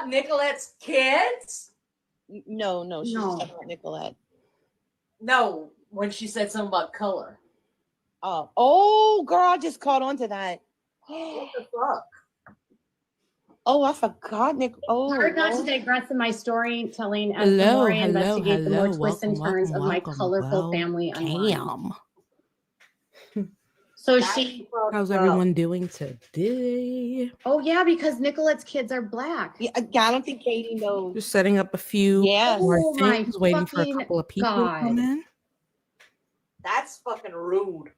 about Nicolette's kids? No, she's just talking about Nicolette. No, when she said something about color. Oh, girl, I just caught on to that. What the fuck? Oh, I forgot, Nick. Oh, hard not to digress in my storytelling as the more I investigate, the more twists and turns of my colorful family unwind. So how's everyone doing today? Oh yeah, because Nicolette's kids are black. Yeah, I don't think Katie knows. Just setting up a few more my things, waiting for a couple of people to come in. That's fucking rude.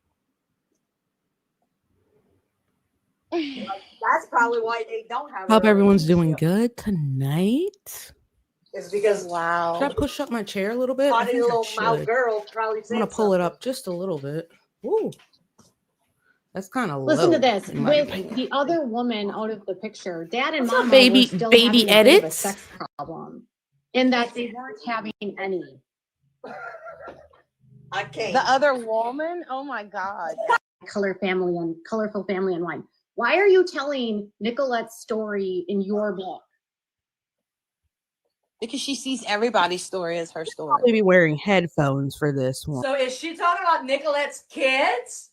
That's probably why they don't have. Hope everyone's doing good tonight. It's because Should I push up my chair a little bit? Funny little mouth girl probably. I'm gonna pull it up just a little bit. Ooh, that's kind of low. Listen to this. With the other woman out of the picture, Dad and Mom were still baby having edits? a bit of a sex problem, in that they weren't having any. I can't. The other woman? Oh my God. Colorful family and wine. Why are you telling Nicolette's story in your book? Because she sees everybody's story as her story. Probably be wearing headphones for this one. So is she talking about Nicolette's kids?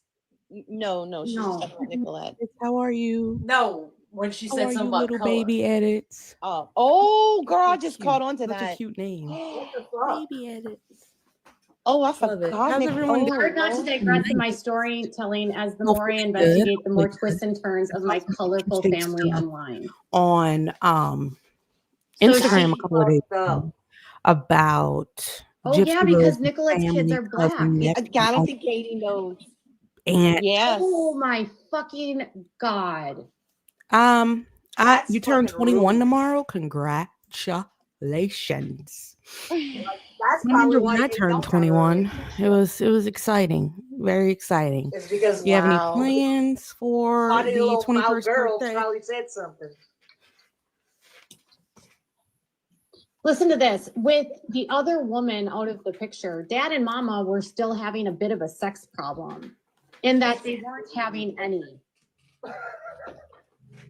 No, she's just talking about Nicolette. How are you? No, when she said something about little color. baby edits. Oh, girl, I just caught on to Such that. a cute name. What the fuck? Baby edits. Oh, I forgot. How's everyone doing? Hard not to digress in my storytelling as the more I investigate, the more twists and turns of my colorful family unwind. On Instagram a couple of days ago about yeah, because Nicolette's kids are black. Yeah, I don't think Katie knows. And oh my fucking God. You turned 21 tomorrow. Congratulations. That's I remember when I turned 21. It was exciting. Very exciting. It's because Do you have any plans for the 21st birthday? Probably said something. Listen to this. With the other woman out of the picture, Dad and Mama were still having a bit of a sex problem, in that they weren't having any.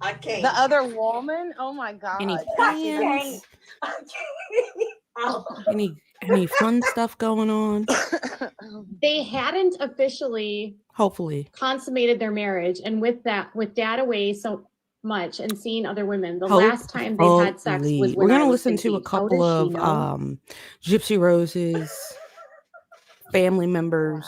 I can't. The other woman? Oh my God. Any plans? Any fun stuff going on? They hadn't officially, hopefully, consummated their marriage, and with Dad away so much and seeing other women, the last time they had sex was when we're gonna I was listen 60. to a couple of Gypsy Rose's family members.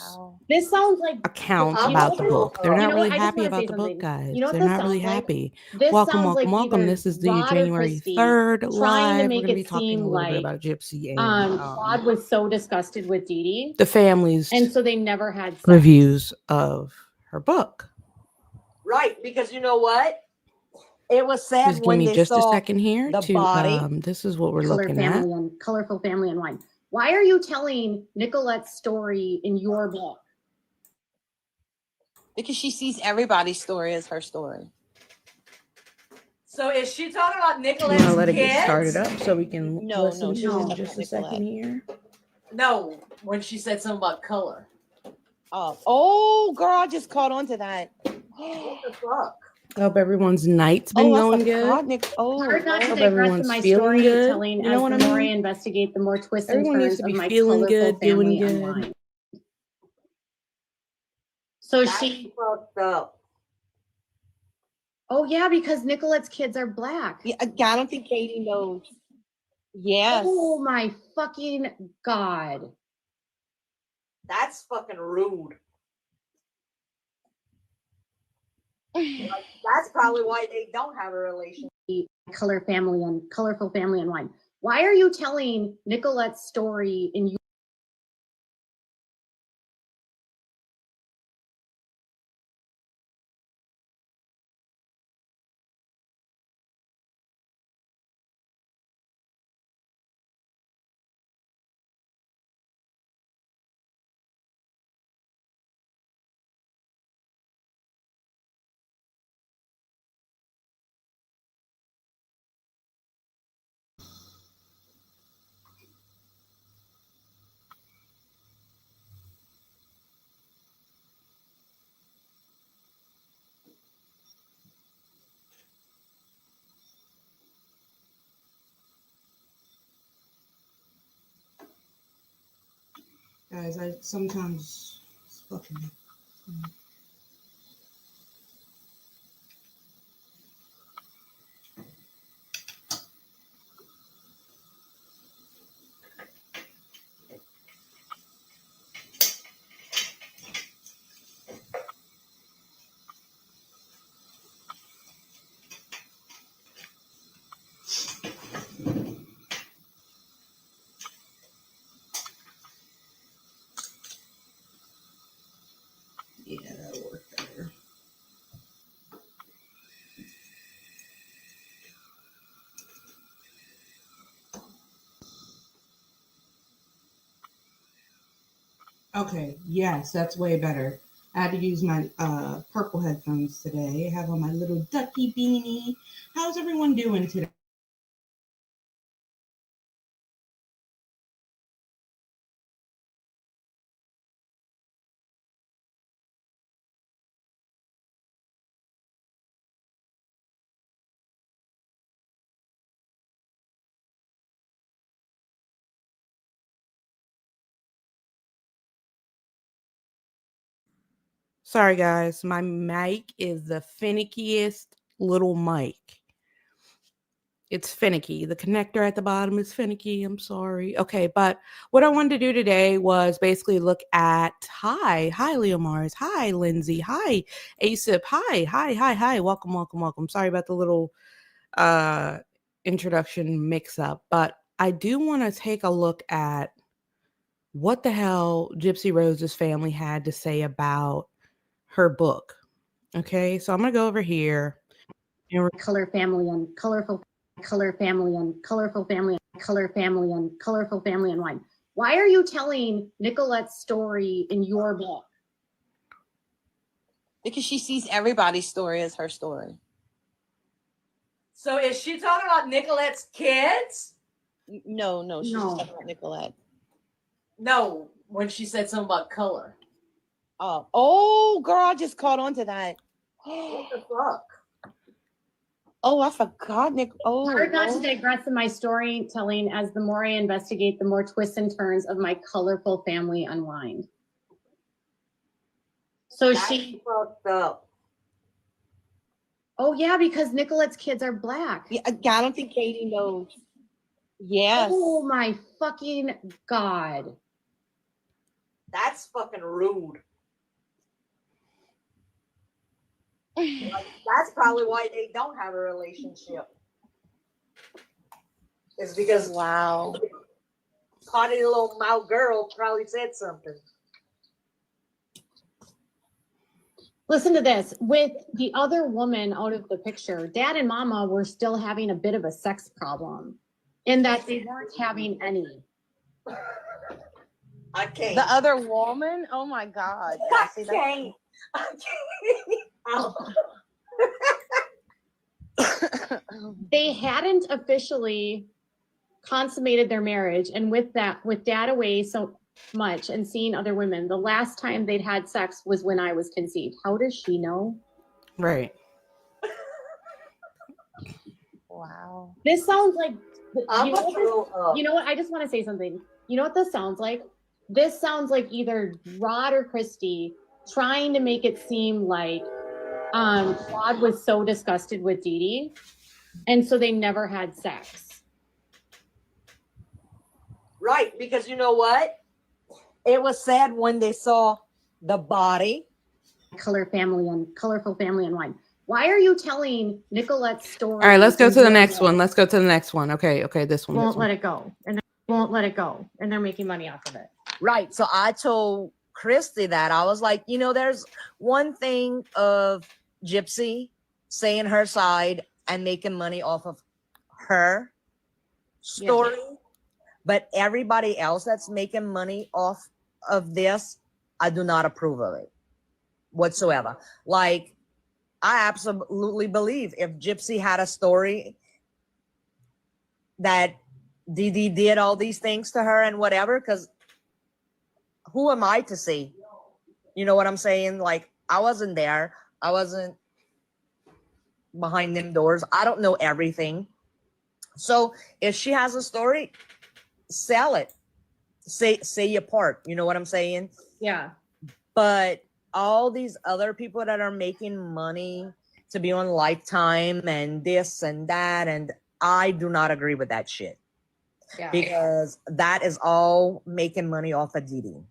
This sounds like accounts about the book. They're not really happy about the book, guys. They're not really happy. Welcome. This is the January 3rd live. We're gonna be talking a little bit about Gypsy and Rod was so disgusted with Dee Dee, the families, and so they never had sex. Reviews of her book. Right, because you know what? It was sad. Just give me just a second here the to body. This is what we're looking at. Colorful family and wine. Why are you telling Nicolette's story in your book? Because she sees everybody's story as her story. So is she talking about I'm Nicolette's gonna let it kids? get started up so we can listen to No, it just a second here. No, when she said something about color. Oh, girl, I just caught on to that. What the fuck? I hope everyone's night's been going good. Hard not to hope digress everyone's in my feeling good. storytelling as the more I investigate, the more twists and Everyone needs turns to of be my feeling colorful good, doing family good. unwind. So That's she fucked up. Oh yeah, because Nicolette's kids are black. Yeah, I don't think Katie knows. Yes. Oh my fucking God. That's fucking rude. That's probably why they don't have a relationship. Colorful family and wine. Why are you telling Nicolette's story in your Guys, I sometimes fucking. Yeah, that'll work better. Okay, yes, that's way better. I had to use my purple headphones today. I have on my little ducky beanie. How's everyone doing today? Sorry, guys. My mic is the finickiest little mic. It's finicky. The connector at the bottom is finicky. I'm sorry. Okay, but what I wanted to do today was basically look at hi, Leo Mars. Hi, Lindsay. Hi, Asip. Hi. Welcome. Sorry about the little introduction mix up, but I do want to take a look at what the hell Gypsy Rose's family had to say about her book. Okay, so I'm gonna go over here and color family and colorful family and colorful family and colorful family and wine. Why are you telling Nicolette's story in your book? Because she sees everybody's story as her story. So is she talking about Nicolette's kids? No, she's talking about Nicolette. No, when she said something about color. Oh, girl, I just caught on to that. What the fuck? Oh, I forgot, Nick. Oh, Hard not to digress in my storytelling, as the more I investigate, the more twists and turns of my colorful family unwind. So she fucked up. Oh yeah, because Nicolette's kids are black. Yeah, I don't think Katie knows. Yes. Oh my fucking God. That's fucking rude. Like, that's probably why they don't have a relationship. It's because wow, potty little mouth girl probably said something. Listen to this. With the other woman out of the picture, Dad and Mama were still having a bit of a sex problem in that they weren't having any. I can't. The other woman? Oh my God. I can't. They hadn't officially consummated their marriage, and with Dad away so much and seeing other women, the last time they'd had sex was when I was conceived. How does she know? right. Wow. This sounds like you know what? I just want to say something. You know what this sounds like? This sounds like either Rod or Christy trying to make it seem like Rod was so disgusted with Dee Dee, and so they never had sex. Right, because you know what? It was sad when they saw the body. Colorful family and wine. Why are you telling Nicolette's story? All right, let's go to the next one. Let's go to the next one. Okay, this one. Won't let it go, and they're making money off of it. Right. So I told Christy that I was like, there's one thing of Gypsy saying her side and making money off of her story, but everybody else that's making money off of this, I do not approve of it whatsoever. Like, I absolutely believe if Gypsy had a story that Dee Dee did all these things to her and whatever, because who am I to see? You know what I'm saying? Like, I wasn't there. I wasn't behind them doors. I don't know everything. So if she has a story, sell it. say your part. You know what I'm saying? Yeah. But all these other people that are making money to be on Lifetime and this and that, and I do not agree with that shit. Yeah. Because that is all making money off of Didi.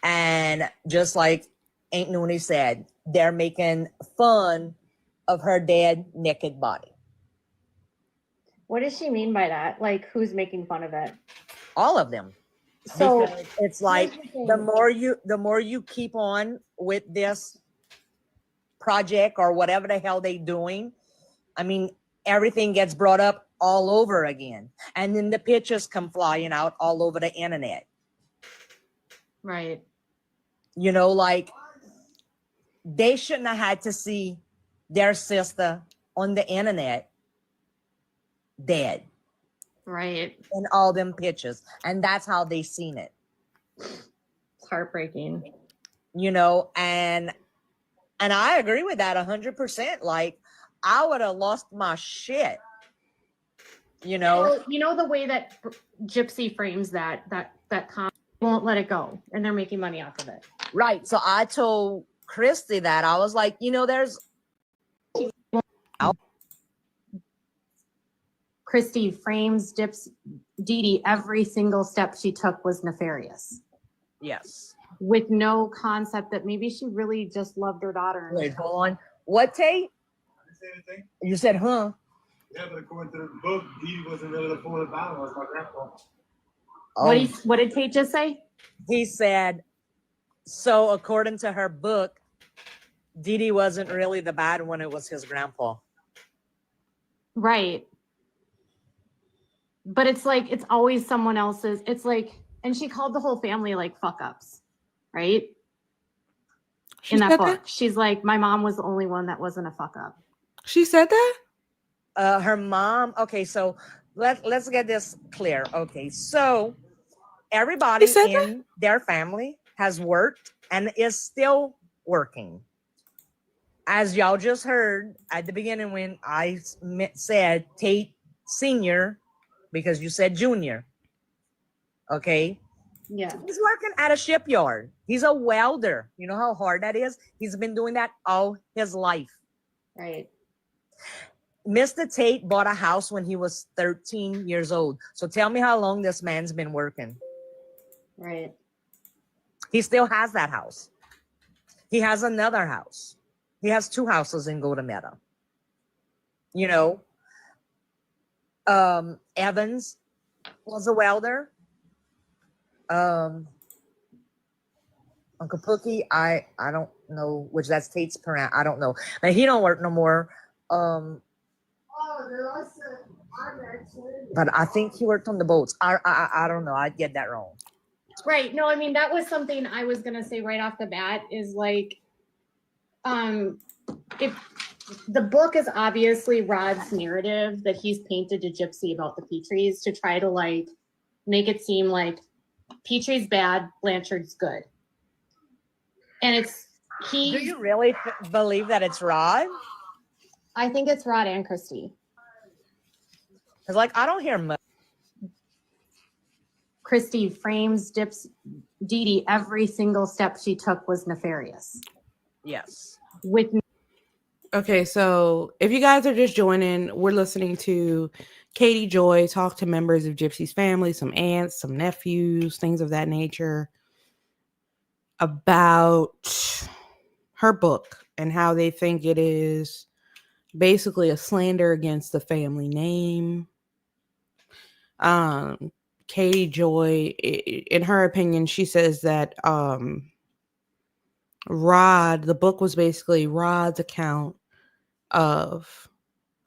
And just like Aunt Noonie said, they're making fun of her dead naked body. What does she mean by that? Like, who's making fun of it? All of them. So Because it's like the more you keep on with this project or whatever the hell they doing, I mean, everything gets brought up all over again. And then the pictures come flying out all over the internet. right. You know, like they shouldn't have had to see their sister on the internet dead Right. in all them pictures. And that's how they seen it. It's heartbreaking. You know, and I agree with that 100%. Like I would have lost my shit. You know, Well, you know the way that Gypsy frames that comment, won't let it go, and they're making money off of it. right. So I told Christy that I was like, you know, there's Christy frames Didi. Every single step she took was nefarious, yes. with no concept that maybe she really just loved her daughter. Wait, hold on. What, Tate? I didn't say anything. You said, huh? Yeah, but according to the book, Dee wasn't really the full of battle. It was my grandpa. Oh, What did Tate just say? he said, so according to her book, Didi wasn't really the bad one. It was his grandpa. Right. But it's like, it's always someone else's. It's like, and she called the whole family like fuck ups, right? She In that said book. She's like, my mom was the only one that wasn't a fuck up. She said that? Her mom. Okay, so let's get this clear. Okay, so everybody in their family has worked and is still working. As y'all just heard at the beginning when I said Tate Senior, because you said Junior. Okay. Yeah. He's working at a shipyard. He's a welder. You know how hard that is? He's been doing that all his life. Right. Mr. Tate bought a house when he was 13 years old. So tell me how long this man's been working. Right. He still has that house. He has another house. He has 2 houses in Golden Meadow. You know, Evans was a welder. Uncle Pookie, I don't know, which that's Tate's parent. I don't know. But he don't work no more. But I think he worked on the boats. I don't know. I'd get that wrong. Right. No, I mean, that was something I was going to say right off the bat is like, if the book is obviously Rod's narrative that he's painted to Gypsy about the Petries to try to like make it seem like Petry's bad, Blanchard's good. And it's Do you really believe that it's Rod? I think it's Rod and Christy. Because like I don't hear much. Christy frames Didi. Every single step she took was nefarious. Yes. With Okay, so if you guys are just joining, we're listening to Katie Joy talk to members of Gypsy's family, some aunts, some nephews, things of that nature, about her book and how they think it is basically a slander against the family name. Katie Joy, in her opinion, she says that Rod, the book was basically Rod's account of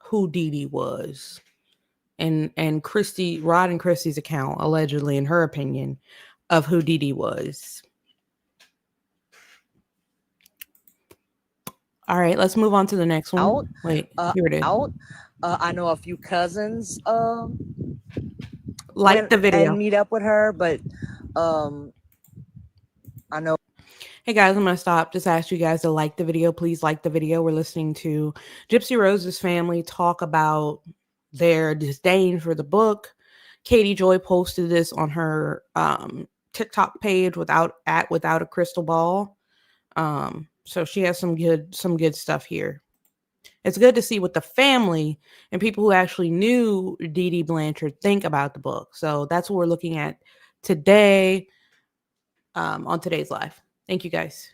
who Didi was, and Rod and Christy's account, allegedly, in her opinion, of who Didi was. All right, let's move on to the next one. Wait, here it is. I know a few cousins Like the video and meet up with her, but I know. Hey guys, I'm going to stop. Just ask you guys to like the video. Please like the video. We're listening to Gypsy Rose's family talk about their disdain for the book. Katie Joy posted this on her TikTok page without a crystal ball. So she has some good stuff here. It's good to see what the family and people who actually knew Dee Dee Blanchard think about the book. So that's what we're looking at today on today's live. Thank you, guys.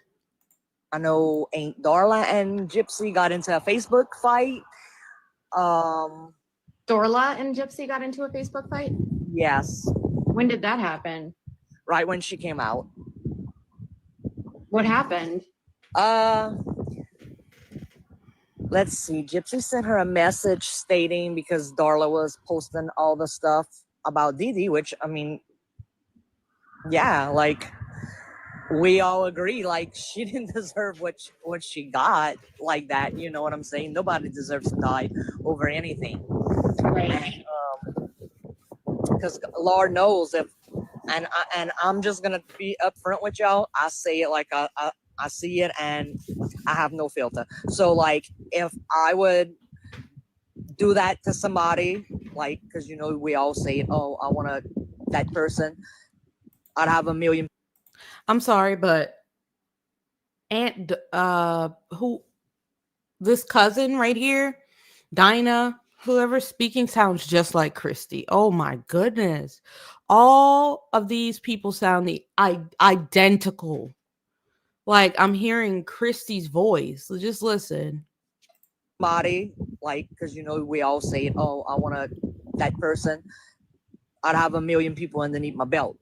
I know Aunt Darla and Gypsy got into a Facebook fight. Dorla and Gypsy got into a Facebook fight? Yes. When did that happen? Right when she came out. What happened? Let's see. Gypsy sent her a message stating, because Darla was posting all the stuff about Dee Dee, which, I mean, yeah, like, we all agree, like, she didn't deserve what she got like that. You know what I'm saying? Nobody deserves to die over anything. Right. Because Lord knows if, and I'm just gonna be upfront with y'all. I say it like I see it, and I have no filter. So, like, if I would do that to somebody, like, because you know we all say, oh, I want that person, I'd have a million. I'm sorry, but this cousin right here, Dinah, whoever's speaking sounds just like Christy. Oh my goodness. All of these people sound identical. Like, I'm hearing Christy's voice. Just listen. Somebody, like, because you know we all say, oh, I want that person, I'd have a million people underneath my belt.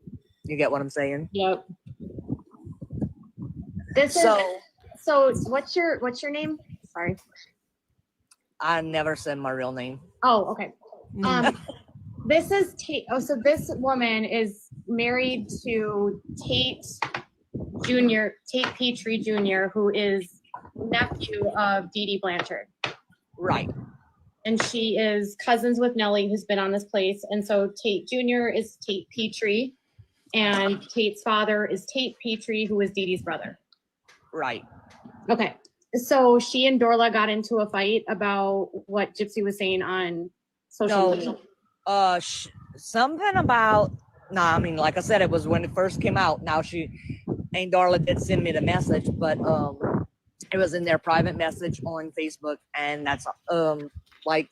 You get what I'm saying? Yep. So what's your name? Sorry. I never said my real name. Oh, okay. This is Tate. Oh, so this woman is married to Tate Petrie Jr., who is nephew of Dee Dee Blanchard. Right. And she is cousins with Nellie, who's been on this place. And so Tate Jr. is Tate Petrie, and Tate's father is Tate Petrie, who is Dee Dee's brother. Right. Okay. So she and Dorla got into a fight about what Gypsy was saying on social media. Something about, I mean, like I said, it was when it first came out. Now Aunt Darla did send me the message, but it was in their private message on Facebook, and that's like,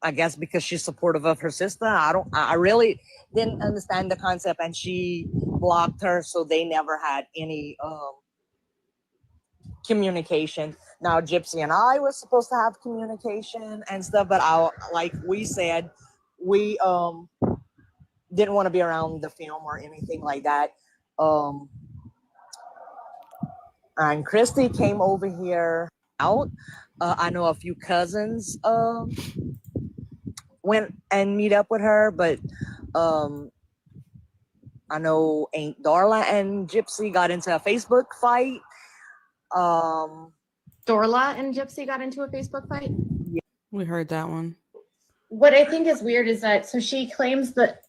I guess because she's supportive of her sister. I really didn't understand the concept, and she blocked her, so they never had any communication. Now Gypsy and I was supposed to have communication and stuff, but like we said, we didn't want to be around the film or anything like that. And Christy came over here out. I know a few cousins went and meet up with her, but I know Aunt Darla and Gypsy got into a Facebook fight. Dorla and Gypsy got into a Facebook fight? Yeah. We heard that one. What I think is weird is that she claims that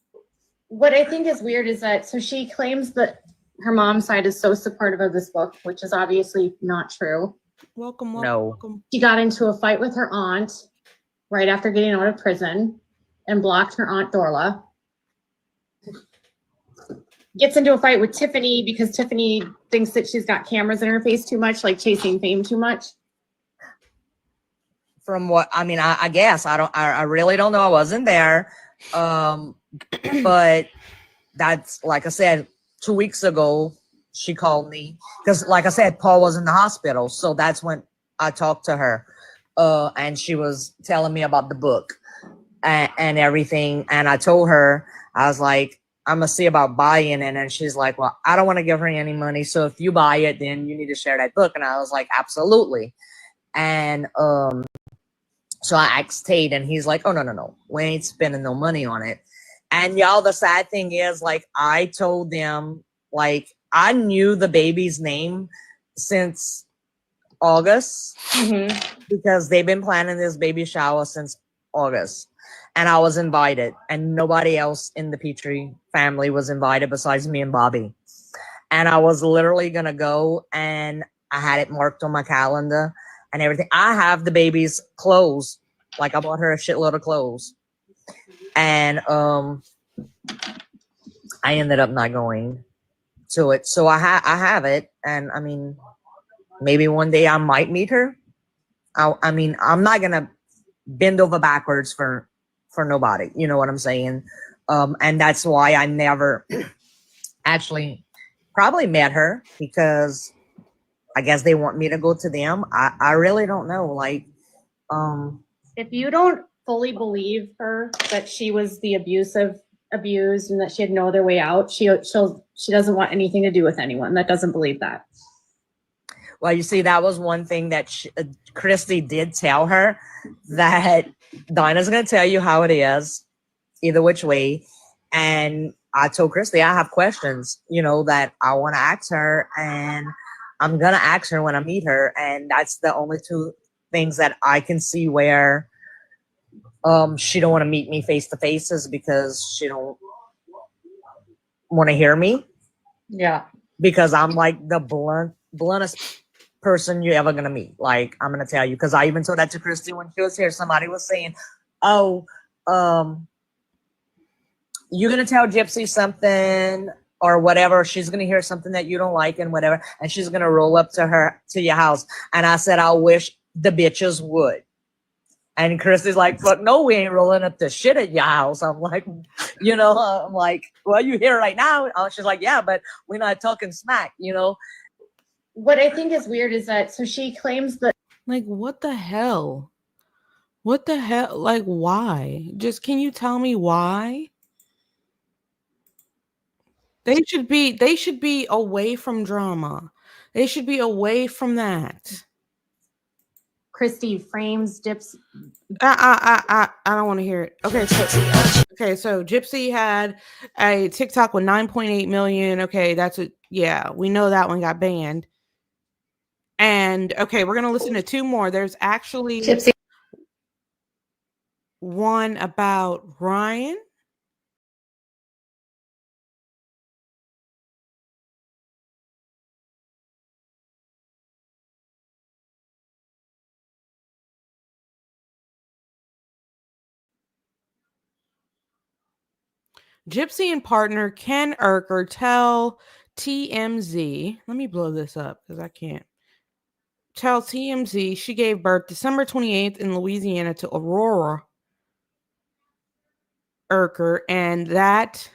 her mom's side is so supportive of this book, which is obviously not true. Welcome. She got into a fight with her aunt right after getting out of prison and blocked her aunt Dorla. Gets into a fight with Tiffany because Tiffany thinks that she's got cameras in her face too much, like chasing fame too much. From what, I mean, I guess, I really don't know. I wasn't there. But that's, like I said, 2 weeks ago, she called me because, like I said, Paul was in the hospital. So that's when I talked to her. And she was telling me about the book and everything. And I told her, I was like, I'm going to see about buying it. And she's like, well, I don't want to give her any money. So if you buy it, then you need to share that book. And I was like, absolutely. And so I asked Tate, and he's like, oh, no. We ain't spending no money on it. And y'all, the sad thing is, like, I told them, like, I knew the baby's name since August because they've been planning this baby shower since August. And I was invited, and nobody else in the Petrie family was invited besides me and Bobby. And I was literally going to go, and I had it marked on my calendar and everything. I have the baby's clothes. Like, I bought her a shitload of clothes. and I ended up not going to it. So I have it, and I mean, maybe one day I might meet her. I mean, I'm not gonna bend over backwards for nobody. You know what I'm saying? And that's why I never actually probably met her, because I guess they want me to go to them. I really don't know. Like, If you don't fully believe her that she was the abused and that she had no other way out, she doesn't want anything to do with anyone that doesn't believe that. well, you see, that was one thing that Christy did tell her, that Dinah's going to tell you how it is, either which way. And I told Christy I have questions, you know, that I want to ask her, and I'm going to ask her when I meet her. And that's the only two things that I can see where she don't want to meet me face to face, is because she don't want to hear me. Yeah. Because I'm like the bluntest person you're ever gonna meet. Like, I'm gonna tell you, because I even told that to Christy when she was here. Somebody was saying, "Oh, you're gonna tell Gypsy something or whatever. She's gonna hear something that you don't like and whatever, and she's gonna roll up to your house." And I said, "I wish the bitches would." And Christy's like, "Fuck no, we ain't rolling up the shit at your house." I'm like, you know, I'm like, "Well, you here right now." She's like, "Yeah, but we're not talking smack, you know." What I think is weird is that, so she claims that, Like, what the hell? What the hell? Like, why? Just, can you tell me why? They should be away from drama. They should be away from that. Christy frames Gypsy. I don't want to hear it. Okay, so Gypsy had a TikTok with 9.8 million. Okay, yeah, we know that one got banned. And okay, we're gonna listen to two more. There's actually Gypsy. one about Ryan. Gypsy and partner Ken Urker tell TMZ. Let me blow this up because I can't. Tell TMZ she gave birth December 28th in Louisiana to Aurora Urker, and that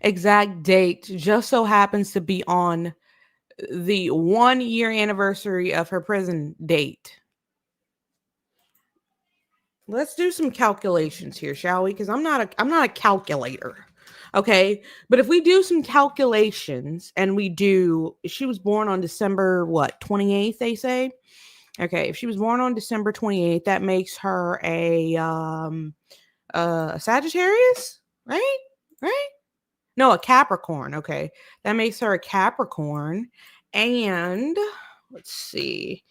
exact date just so happens to be on the 1-year anniversary of her prison date. Let's do some calculations here, shall we? Because I'm not a calculator. Okay. But if we do some calculations and she was born on December, 28th, they say. Okay. If she was born on December 28th, that makes her a Sagittarius, right? Right? No, a Capricorn. Okay. That makes her a Capricorn. And let's see.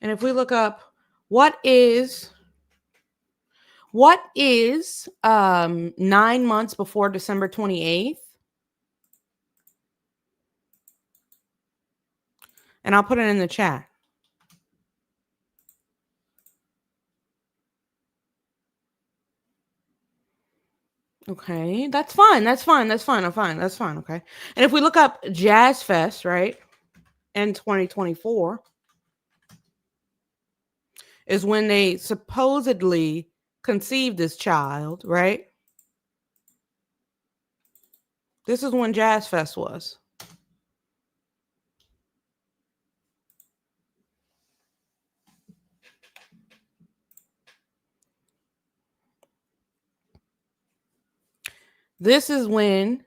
And if we look up what is 9 months before December 28th, and I'll put it in the chat. Okay, that's fine. I'm fine. Okay. And if we look up Jazz Fest, right, in 2024 is when they supposedly conceived this child, right? This is when Jazz Fest was. This is when,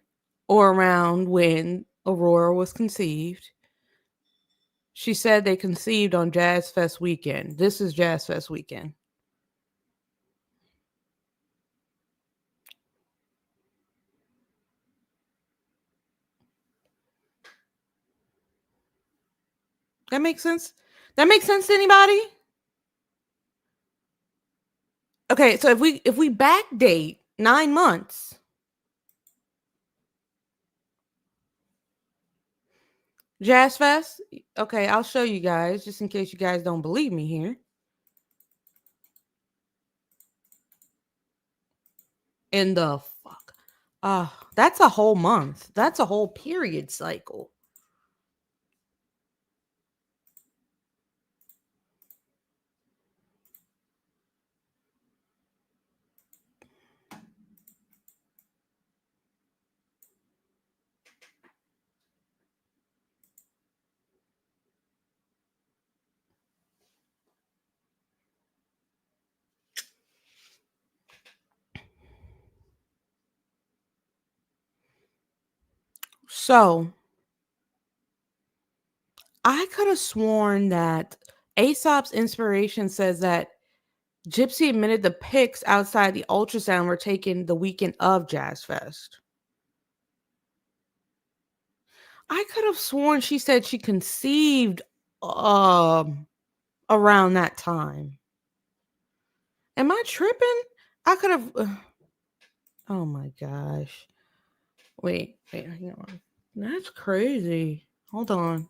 or around when, Aurora was conceived. She said they conceived on Jazz Fest weekend. This is Jazz Fest weekend. That makes sense? That makes sense to anybody? Okay, so if we backdate 9 months, Jazz Fest. Okay, I'll show you guys just in case you guys don't believe me here. In the fuck. That's a whole month. That's a whole period cycle. So I could have sworn that Aesop's inspiration says that Gypsy admitted the pics outside the ultrasound were taken the weekend of Jazz Fest. I could have sworn she said she conceived around that time. Am I tripping? I could have. Oh my gosh. Wait, hang on. That's crazy. Hold on.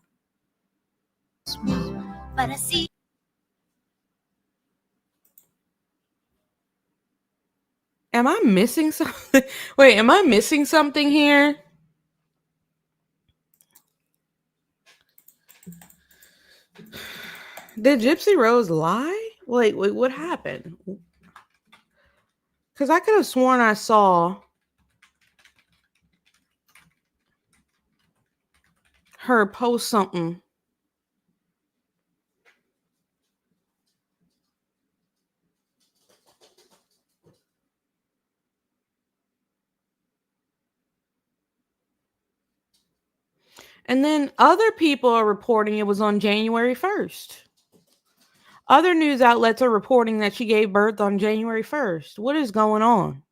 But I see. Am I missing something? Wait, am I missing something here? Did Gypsy Rose lie? Wait, what happened? Because I could have sworn I saw her post something. And then other people are reporting it was on January 1st. Other news outlets are reporting that she gave birth on January 1st. What is going on?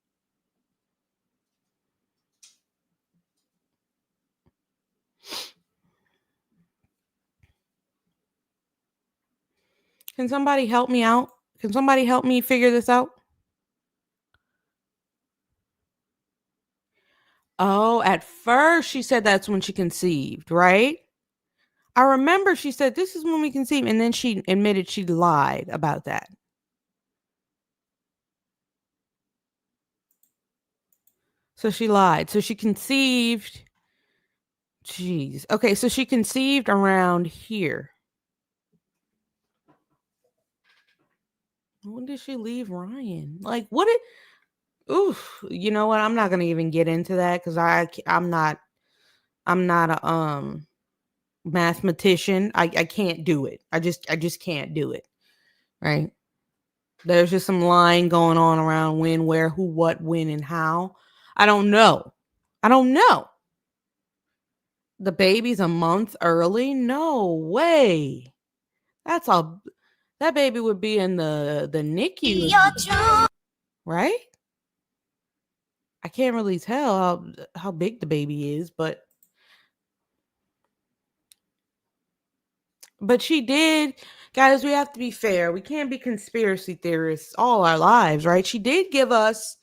Can somebody help me out? Can somebody help me figure this out? Oh, at first she said that's when she conceived, right? I remember she said this is when we conceived, and then she admitted she lied about that. So she lied. So she conceived. Jeez. Okay, so she conceived around here. When did she leave Ryan? Like, what did... Oof, you know what? I'm not gonna even get into that because I'm not a mathematician. I can't do it. I just can't do it. Right? There's just some lying going on around when, where, who, what, when, and how. I don't know. The baby's a month early? No way. That baby would be in the NICU, right? I can't really tell how big the baby is, but she did. Guys, we have to be fair. We can't be conspiracy theorists all our lives, right? She did give us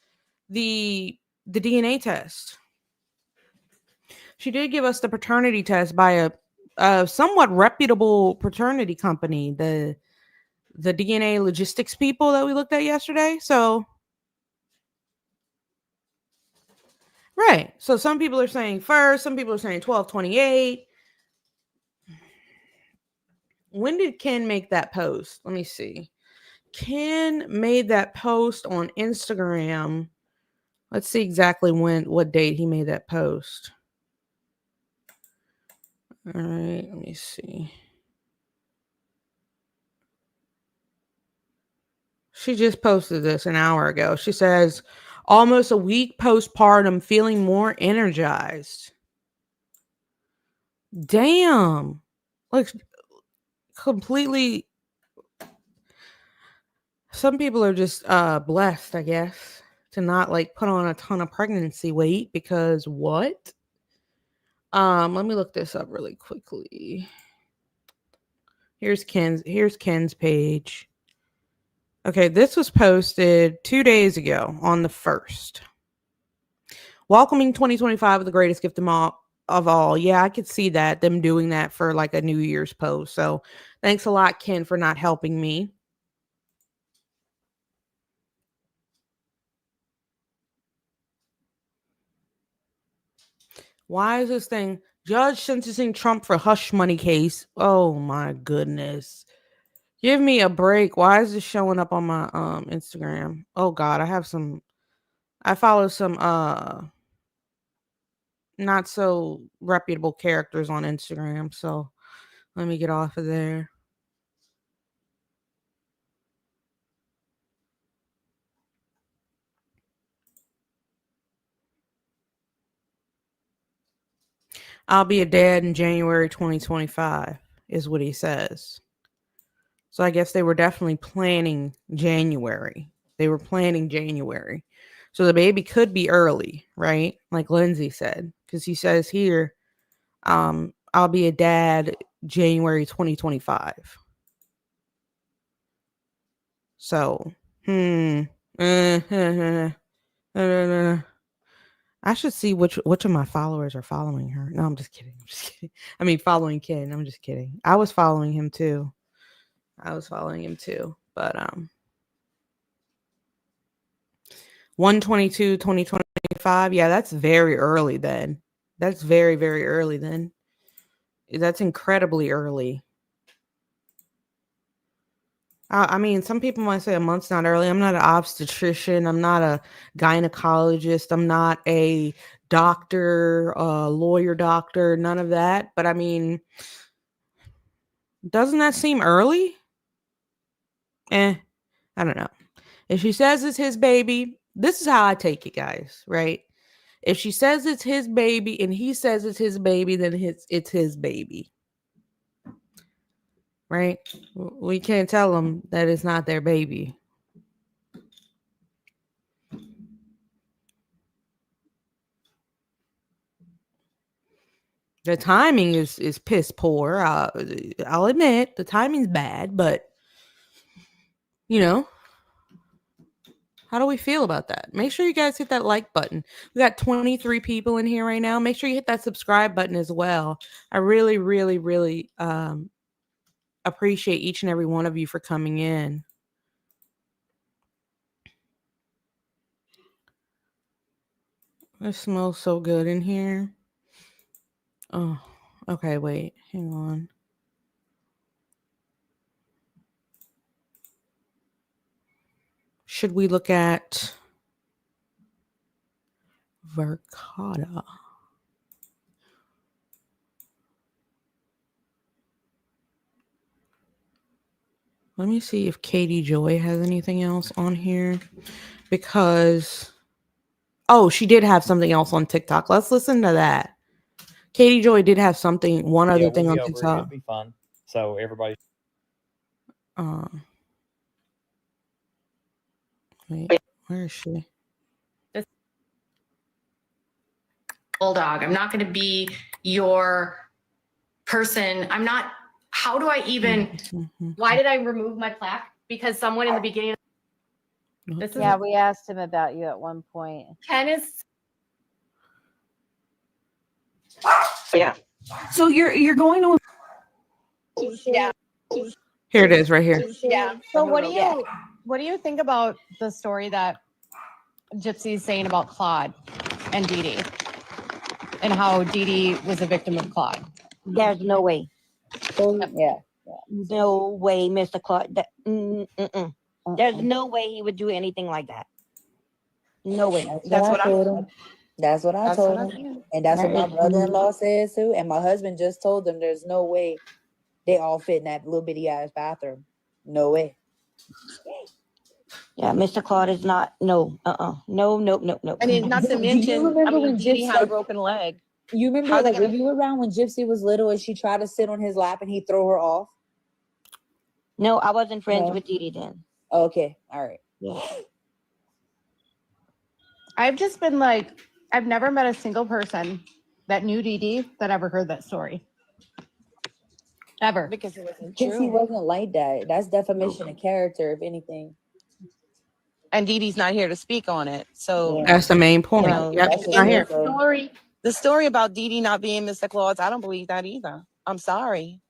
the DNA test. She did give us the paternity test by a somewhat reputable paternity company, the DNA logistics people that we looked at yesterday. So, right. So some people are saying first, some people are saying 12/28. When did Ken make that post? Let me see. Ken made that post on Instagram. Let's see exactly what date he made that post. All right, let me see. She just posted this an hour ago. She says, almost a week postpartum, feeling more energized. Damn. Like, completely. Some people are just blessed, I guess, to not like put on a ton of pregnancy weight because what? Let me look this up really quickly. Here's Ken's page. Okay, this was posted 2 days ago on the 1st. Welcoming 2025 with the greatest gift of of all. Yeah, I could see that, them doing that for like a New Year's post. So thanks a lot, Ken, for not helping me. Why is this thing judge sentencing Trump for hush money case? Oh my goodness. Give me a break. Why is this showing up on my Instagram? Oh God, I follow some not so reputable characters on Instagram, so let me get off of there. I'll be a dad in January 2025 is what he says. So I guess they were definitely planning January. They were planning January. So the baby could be early, right? Like Lindsay said, because he says here, I'll be a dad January 2025. So, I should see which of my followers are following her. No, I'm just kidding. I'm just kidding. I mean, following Ken. I'm just kidding. I was following him too. But 122 2025. Yeah, that's very early then. That's very, very early then. That's incredibly early. I mean, some people might say a month's not early. I'm not an obstetrician. I'm not a gynecologist. I'm not a doctor, lawyer doctor, none of that. But I mean, doesn't that seem early? I don't know. If she says it's his baby, this is how I take it, guys, right? If she says it's his baby and he says it's his baby, then it's his baby. Right? We can't tell them that it's not their baby. The timing is piss poor. I'll admit the timing's bad, but you know, how do we feel about that? Make sure you guys hit that like button. We got 23 people in here right now. Make sure you hit that subscribe button as well. I really, really, really appreciate each and every one of you for coming in. It smells so good in here. Oh, okay, wait, hang on. Should we look at Verkada? Let me see if Katie Joy has anything else on here, because she did have something else on TikTok. Let's listen to that. Katie Joy did have something, one other thing on TikTok. It'll be fun. So everybody. Wait, where is she? Bulldog. I'm not going to be your person. I'm not. How do I even? Why did I remove my plaque? Because someone in the beginning. Yeah, we asked him about you at one point. Ken is. Yeah. So you're going to. Yeah. Here it is, right here. Yeah. So what do you think about the story that Gypsy's saying about Claude and Dee Dee, and how Dee Dee was a victim of Claude? There's no way. Yeah. No way, Mr. Clark. There's no way he would do anything like that. No way. That's what I told him. That's what I told him. And that's what my brother-in-law says too. And my husband just told them there's no way they all fit in that little bitty ass bathroom. No way. Yeah, Mr. Claude is not. No. No. I mean, not to mention, when Dee Dee had a Gypsy, broken leg. you remember like were you around when Gypsy was little and she tried to sit on his lap and he throw her off? No, I wasn't friends with Dee Dee then. Okay, all right. Yeah. I've just been like, I've never met a single person that knew Dee Dee that ever heard that story. Ever. Because it wasn't Gypsy true. wasn't like that. That's defamation of character, if anything. And Dee Dee's not here to speak on it. So That's the main point. You know, Yep, that's not here. Story The story about Dee Dee not being Mr. Claus, I don't believe that either. I'm sorry.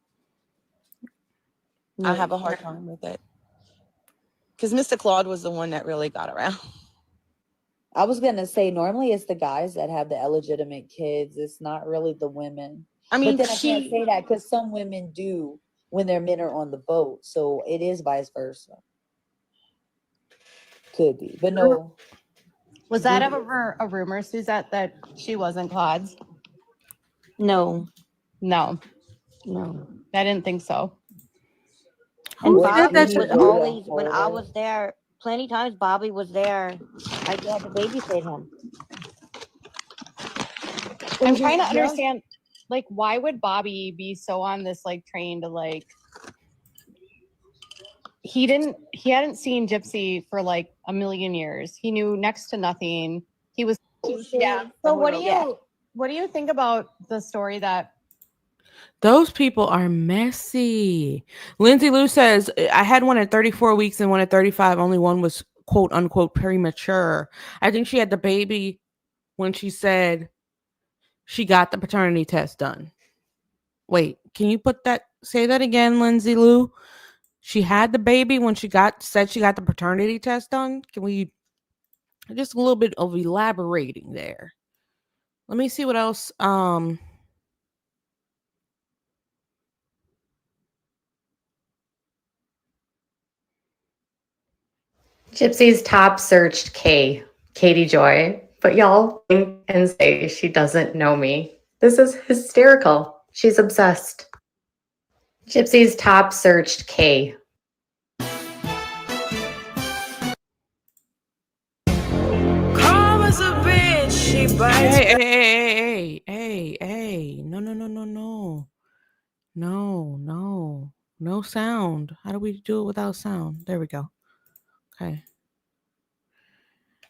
I have a hard time with it. Because Mr. Claude was the one that really got around. I was gonna say normally it's the guys that have the illegitimate kids. It's not really the women. I mean, but then I can't say that because some women do when their men are on the boat. So it is vice versa. Could be, but no. Was that ever a rumor, Suzette, that she wasn't Claude's? No, No, no. I didn't think so. And What Bobby did you was do to always, when I her? was there, plenty times Bobby was there. I had to babysit him. I'm trying to understand, like, why would Bobby be so on this like train to like? He hadn't seen Gypsy for like a million years. He knew next to nothing. He was So what do you think about the story that Those people are messy. Lindsay Lou says, I had one at 34 weeks and one at 35. Only one was quote unquote premature. I think she had the baby when she said she got the paternity test done. Wait, can you say that again, Lindsay Lou? She had the baby when said she got the paternity test done? Can we just a little bit of elaborating there? Let me see what else. Gypsy's top searched Katie Joy, but y'all think and say she doesn't know me. This is hysterical. She's obsessed. Gypsy's top searched Hey. No sound. How do we do it without sound? There we go. Okay.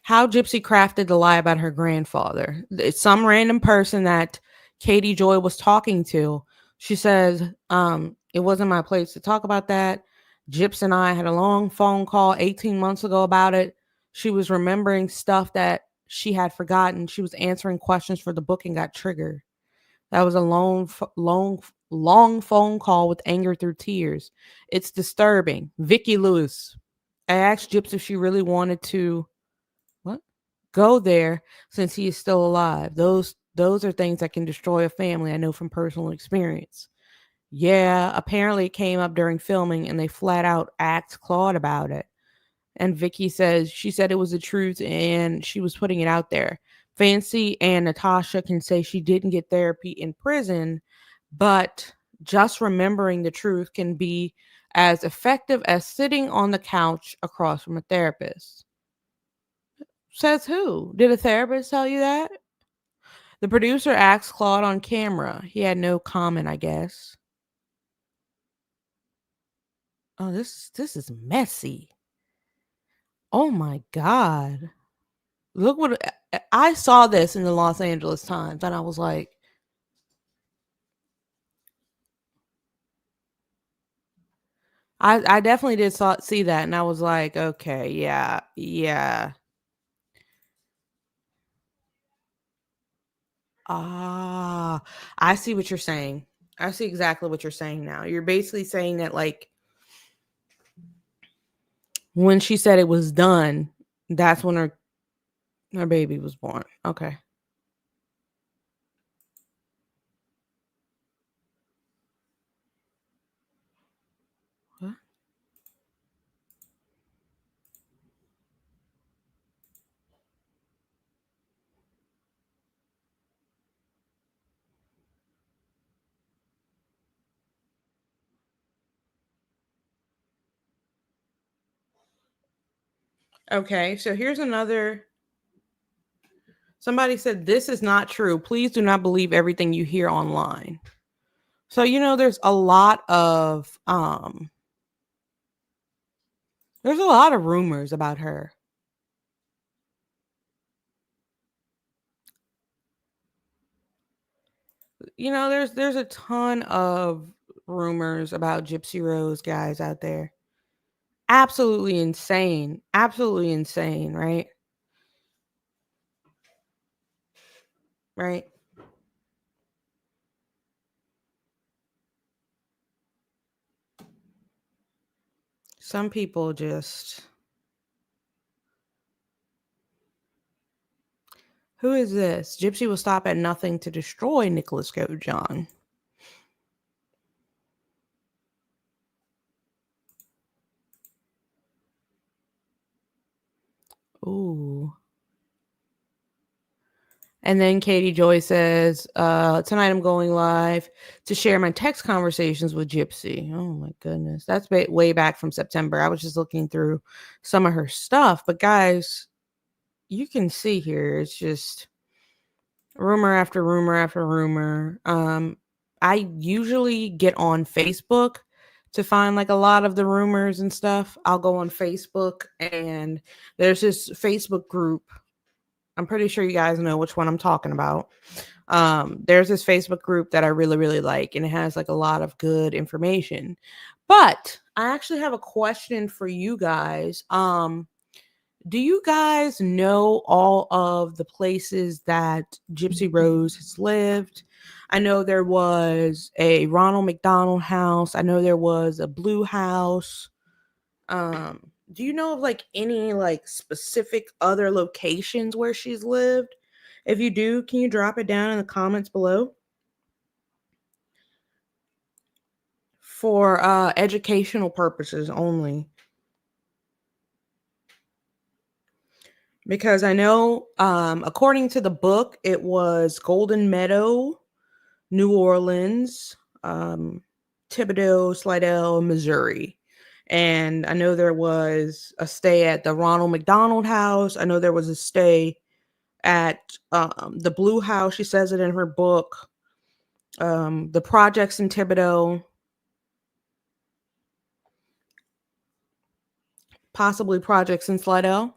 How Gypsy crafted the lie about her grandfather. It's some random person that Katie Joy was talking to. She says, it wasn't my place to talk about that. Gypsy and I had a long phone call 18 months ago about it. She was remembering stuff that she had forgotten. She was answering questions for the book and got triggered. That was a long phone call with anger through tears. It's disturbing. Vicki Lewis. I asked Gypsy if she really wanted to go there since he is still alive. Those are things that can destroy a family. I know from personal experience. Yeah, apparently it came up during filming and they flat out asked Claude about it. And Vicky says she said it was the truth and she was putting it out there. Fancy and Natasha can say she didn't get therapy in prison, but just remembering the truth can be as effective as sitting on the couch across from a therapist. Says who? Did a therapist tell you that? The producer asked Claude on camera. He had no comment, I guess. Oh, this is messy. Oh my God. Look what I saw this in the Los Angeles Times and I was like, I definitely did see that and I was like, okay, yeah. Ah, I see what you're saying. I see exactly what you're saying now. You're basically saying that like when she said it was done, that's when her baby was born. Okay. What? Okay, so here's another. Somebody said, this is not true. Please do not believe everything you hear online. So, there's a lot of rumors about her. There's a ton of rumors about Gypsy Rose guys out there. Absolutely insane, right? Some people just... Who is this? Gypsy will stop at nothing to destroy Nicholas John. Ooh. And then Katie Joy says, tonight I'm going live to share my text conversations with Gypsy. Oh my goodness. That's way back from September. I was just looking through some of her stuff. But guys, you can see here, it's just rumor after rumor after rumor. I usually get on Facebook to find like a lot of the rumors and stuff. I'll go on Facebook and there's this Facebook group. I'm pretty sure you guys know which one I'm talking about. There's this Facebook group that I really, really like, and it has like a lot of good information. But I actually have a question for you guys. Do you guys know all of the places that Gypsy Rose has lived? I know there was a Ronald McDonald house. I know there was a Blue house. Do you know of like any like specific other locations where she's lived? If you do, can you drop it down in the comments below? For educational purposes only. Because I know, according to the book, it was Golden Meadow, New Orleans, Thibodaux, Slidell, Missouri. And I know there was a stay at the Ronald McDonald house. I know there was a stay at the Blue house. She says it in her book. The projects in Thibodaux. Possibly projects in Slidell.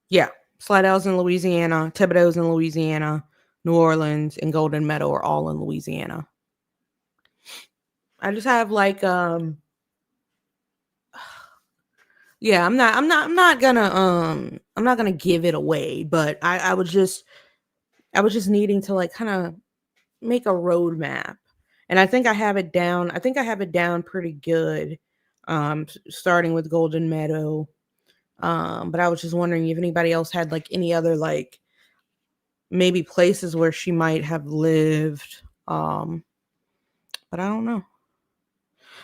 Yeah, Slidell's in Louisiana, Thibodaux's in Louisiana, New Orleans, and Golden Meadow are all in Louisiana. I just have like yeah, I'm not gonna give it away, but I was just needing to like kind of make a roadmap. And I think I have it down. I think I have it down pretty good. Starting with Golden Meadow. But I was just wondering if anybody else had like any other like maybe places where she might have lived. But I don't know.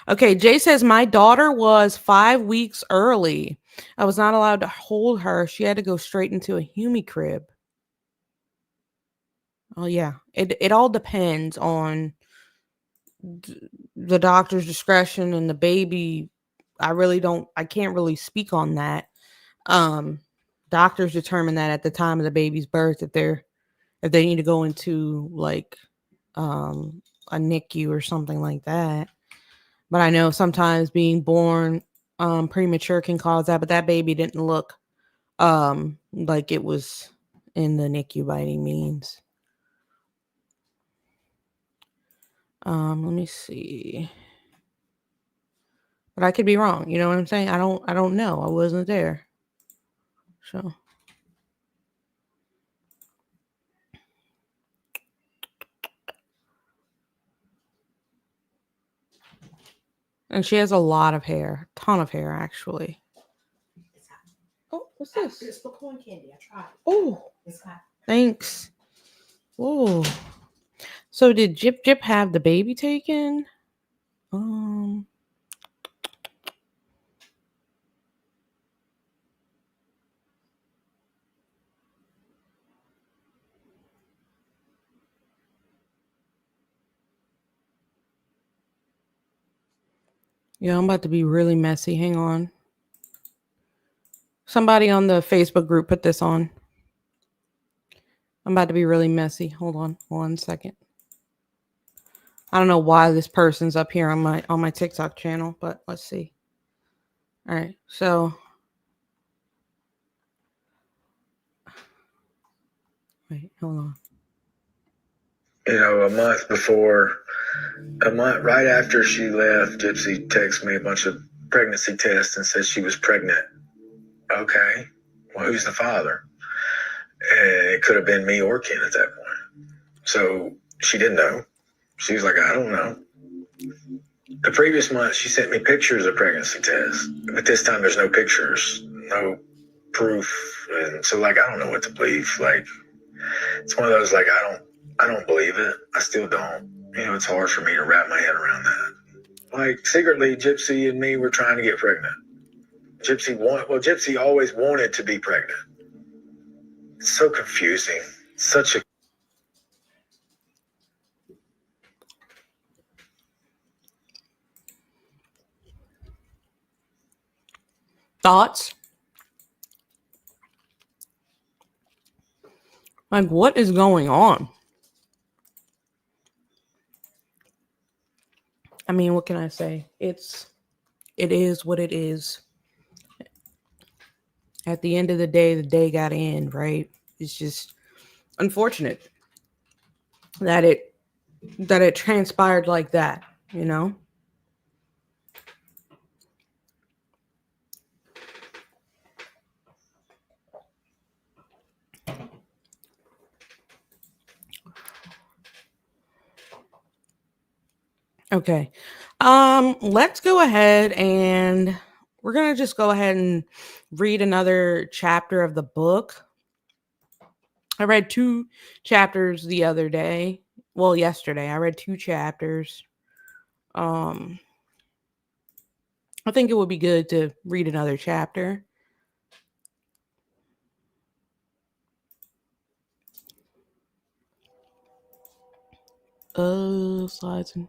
Okay, Jay says my daughter was 5 weeks early. I was not allowed to hold her. She had to go straight into a Humi crib. Oh yeah, it all depends on the doctor's discretion and the baby. I can't really speak on that. Doctors determine that at the time of the baby's birth if they need to go into like a NICU or something like that. But I know sometimes being born premature can cause that, but that baby didn't look like it was in the NICU by any means. Let me see. But I could be wrong. You know what I'm saying? I don't know. I wasn't there. So and she has a lot of hair, ton of hair actually. Oh, what's this? It's pecan candy. I tried. Oh, It's hot. thanks. Oh, so did Jip have the baby taken? Yeah, I'm about to be really messy. Hang on. Somebody on the Facebook group put this on. I'm about to be really messy. Hold on 1 second. I don't know why this person's up here on my TikTok channel, but let's see. All right, so wait, hold on. You know, a month right after she left, Gypsy texted me a bunch of pregnancy tests and said she was pregnant. Okay, well, who's the father? And it could have been me or Ken at that point. So She didn't know. She was like, I don't know. The previous month, she sent me pictures of pregnancy tests, but this time there's no pictures, no proof, and so like I don't know what to believe. Like it's one of those like I don't believe it. I still don't. You know, it's hard for me to wrap my head around that. Like secretly, Gypsy and me were trying to get pregnant. Gypsy always wanted to be pregnant. It's so confusing. Such a Thoughts? Like, what is going on? I mean, what can I say? It is what it is. At the end of the day got to end, right? It's just unfortunate that it transpired like that, you know? Okay. Let's go ahead and we're going to just go ahead and read another chapter of the book. I read 2 chapters the other day. Well, yesterday I read 2 chapters. I think it would be good to read another chapter. Slides and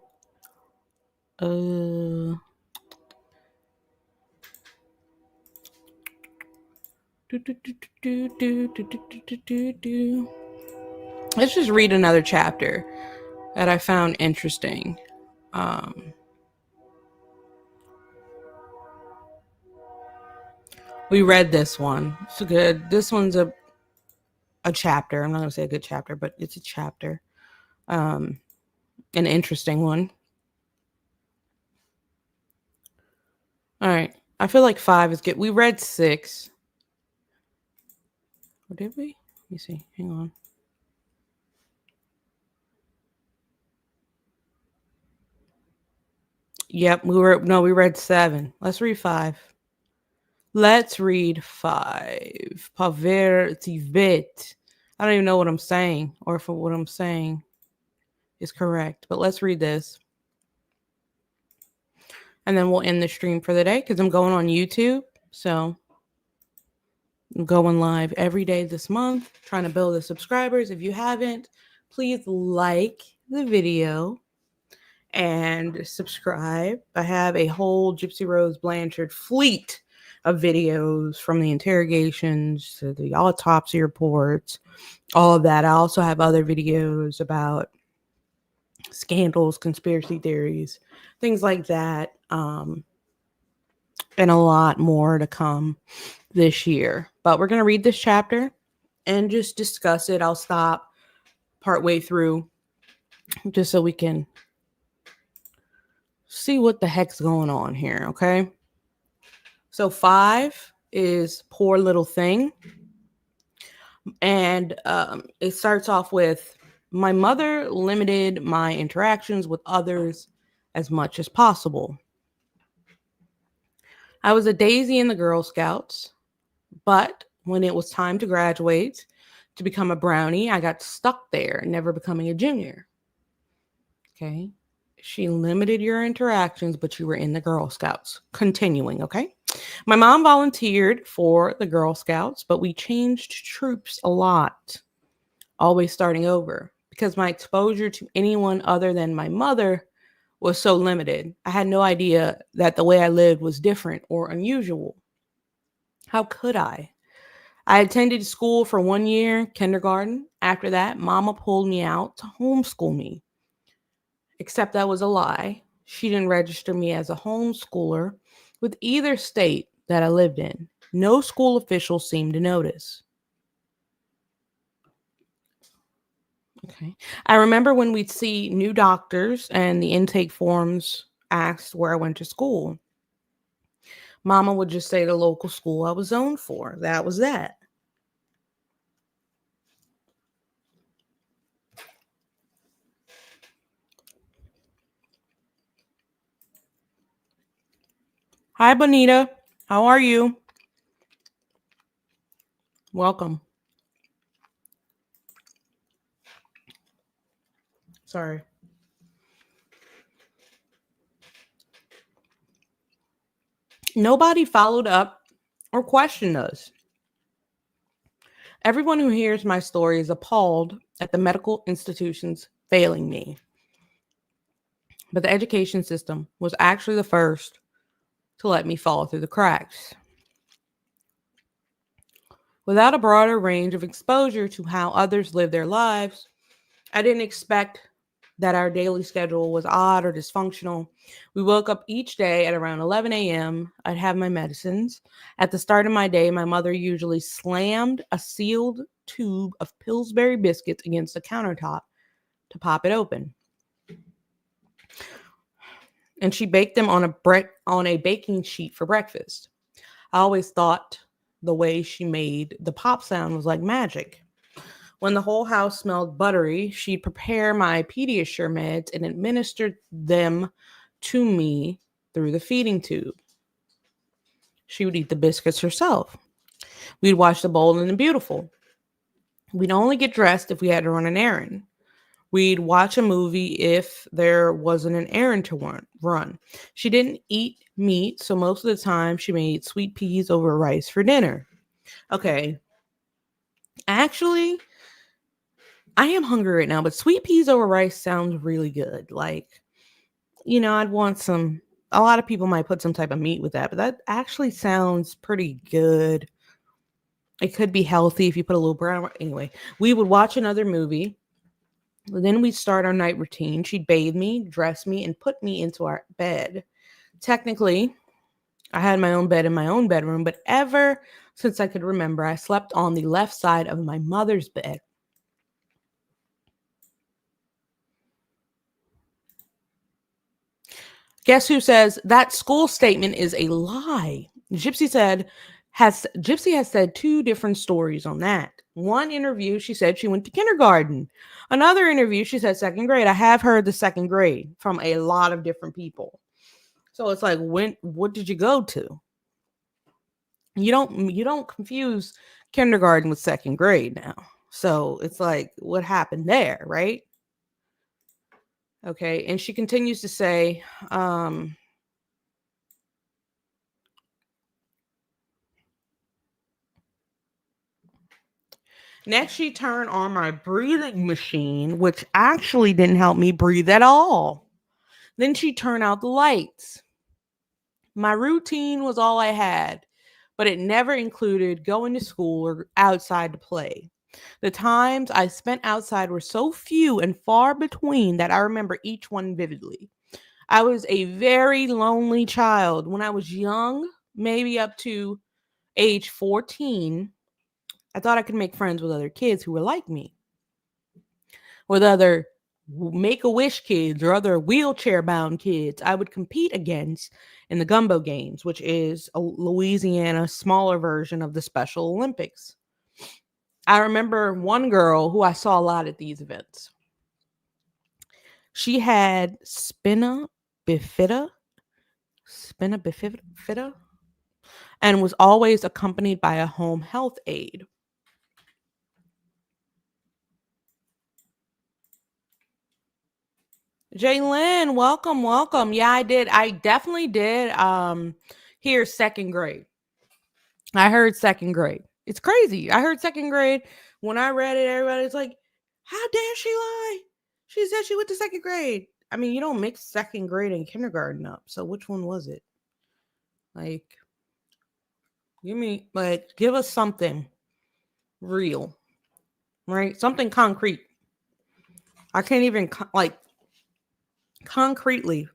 Let's just read another chapter that I found interesting. We read this one. It's good. This one's a chapter. I'm not going to say a good chapter, but it's a chapter. An interesting one. All right. I feel like 5 is good. We read 6. Or did we? Let me see. Hang on. Yep, we read 7. Let's read 5. Let's read 5. Pavertivit. I don't even know what I'm saying, or if what I'm saying is correct, but let's read this. And then we'll end the stream for the day because I'm going on YouTube. So I'm going live every day this month, trying to build the subscribers. If you haven't, please like the video and subscribe. I have a whole Gypsy Rose Blanchard fleet of videos from the interrogations to the autopsy reports, all of that. I also have other videos about scandals, conspiracy theories, things like that, and a lot more to come this year. But we're going to read this chapter and just discuss it. I'll stop partway through just so we can see what the heck's going on here, okay? So 5 is Poor Little Thing. And it starts off with, my mother limited my interactions with others as much as possible. I was a daisy in the Girl Scouts, but when it was time to graduate to become a brownie, I got stuck there, never becoming a junior. Okay. She limited your interactions, but you were in the Girl Scouts. Continuing, okay? My mom volunteered for the Girl Scouts, but we changed troops a lot, always starting over, because my exposure to anyone other than my mother was so limited. I had no idea that the way I lived was different or unusual. How could I? I attended school for 1 year, kindergarten. After that, Mama pulled me out to homeschool me. Except that was a lie. She didn't register me as a homeschooler with either state that I lived in. No school officials seemed to notice. Okay. I remember when we'd see new doctors and the intake forms asked where I went to school. Mama would just say the local school I was zoned for. That was that. Hi, Bonita. How are you? Welcome. Sorry. Nobody followed up or questioned us. Everyone who hears my story is appalled at the medical institutions failing me. But the education system was actually the first to let me fall through the cracks. Without a broader range of exposure to how others live their lives, I didn't expect that our daily schedule was odd or dysfunctional. We woke up each day at around 11 a.m. I'd have my medicines. At the start of my day, my mother usually slammed a sealed tube of Pillsbury biscuits against the countertop to pop it open. And she baked them on a baking sheet for breakfast. I always thought the way she made the pop sound was like magic. When the whole house smelled buttery, she'd prepare my Pediasure meds and administer them to me through the feeding tube. She would eat the biscuits herself. We'd watch The Bold and the Beautiful. We'd only get dressed if we had to run an errand. We'd watch a movie if there wasn't an errand to run. She didn't eat meat, so most of the time she made sweet peas over rice for dinner. Okay. Actually, I am hungry right now, but sweet peas over rice sounds really good. Like, I'd want some. A lot of people might put some type of meat with that, but that actually sounds pretty good. It could be healthy if you put a little brown. Anyway, we would watch another movie. Then we'd start our night routine. She'd bathe me, dress me, and put me into our bed. Technically, I had my own bed in my own bedroom, but ever since I could remember, I slept on the left side of my mother's bed. Guess who says that school statement is a lie? Gypsy has said two different stories on that. One interview, she said she went to kindergarten. Another interview, she said second grade. I have heard the second grade from a lot of different people. So it's like, what did you go to? You don't confuse kindergarten with second grade now. So it's like, what happened there, right? Okay, and she continues to say, next, she turned on my breathing machine, which actually didn't help me breathe at all. Then she turned out the lights. My routine was all I had, but it never included going to school or outside to play. The times I spent outside were so few and far between that I remember each one vividly. I was a very lonely child. When I was young, maybe up to age 14, I thought I could make friends with other kids who were like me, with other Make-A-Wish kids or other wheelchair-bound kids I would compete against in the Gumbo Games, which is a Louisiana smaller version of the Special Olympics. I remember one girl who I saw a lot at these events. She had spina bifida, and was always accompanied by a home health aide. Jaylyn, welcome. Yeah, I did. I definitely did hear second grade. I heard second grade. It's crazy. I heard second grade. When I read it, everybody's like, how dare she lie? She said she went to second grade. I mean, you don't mix second grade and kindergarten up. So which one was it? Like, give us something real, right? Something concrete. I can't even concretely.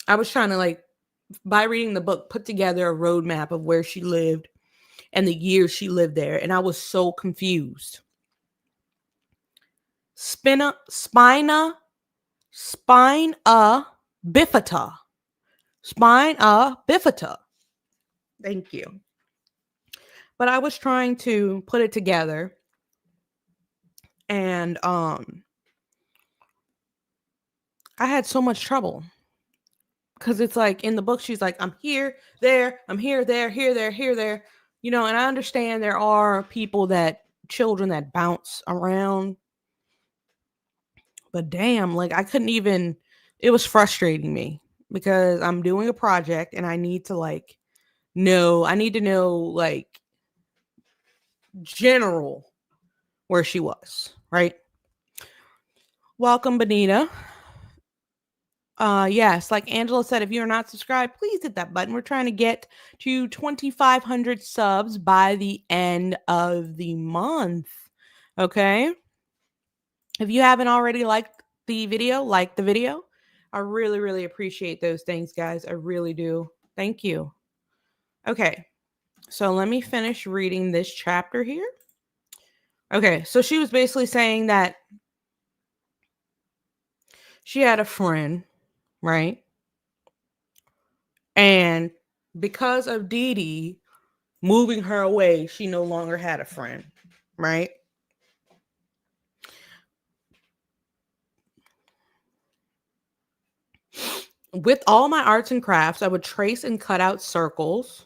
I was trying to by reading the book, put together a roadmap of where she lived and the years she lived there. And I was so confused. Spina bifida. Spina bifida. Thank you. But I was trying to put it together. And I had so much trouble. Because it's like in the book, she's like, I'm here, there, I'm here, there, here, there, here, there. You know, and I understand there are children that bounce around. But damn, like I couldn't even, it was frustrating me because I'm doing a project and I need to know like general where she was, right? Welcome, Benita. Yes, like Angela said, if you're not subscribed, please hit that button. We're trying to get to 2,500 subs by the end of the month. Okay. If you haven't already liked the video, like the video. I really, really appreciate those things, guys. I really do. Thank you. Okay. So let me finish reading this chapter here. Okay. So she was basically saying that she had a friend, right? And because of Dee Dee moving her away, she no longer had a friend, right? With all my arts and crafts, I would trace and cut out circles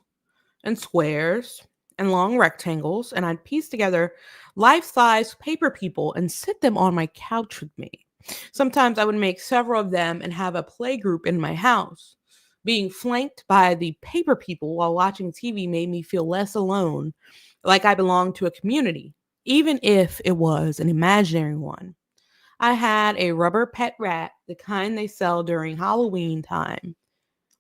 and squares and long rectangles, and I'd piece together life-size paper people and sit them on my couch with me. Sometimes I would make several of them and have a play group in my house. Being flanked by the paper people while watching TV made me feel less alone, like I belonged to a community, even if it was an imaginary one. I had a rubber pet rat, the kind they sell during Halloween time.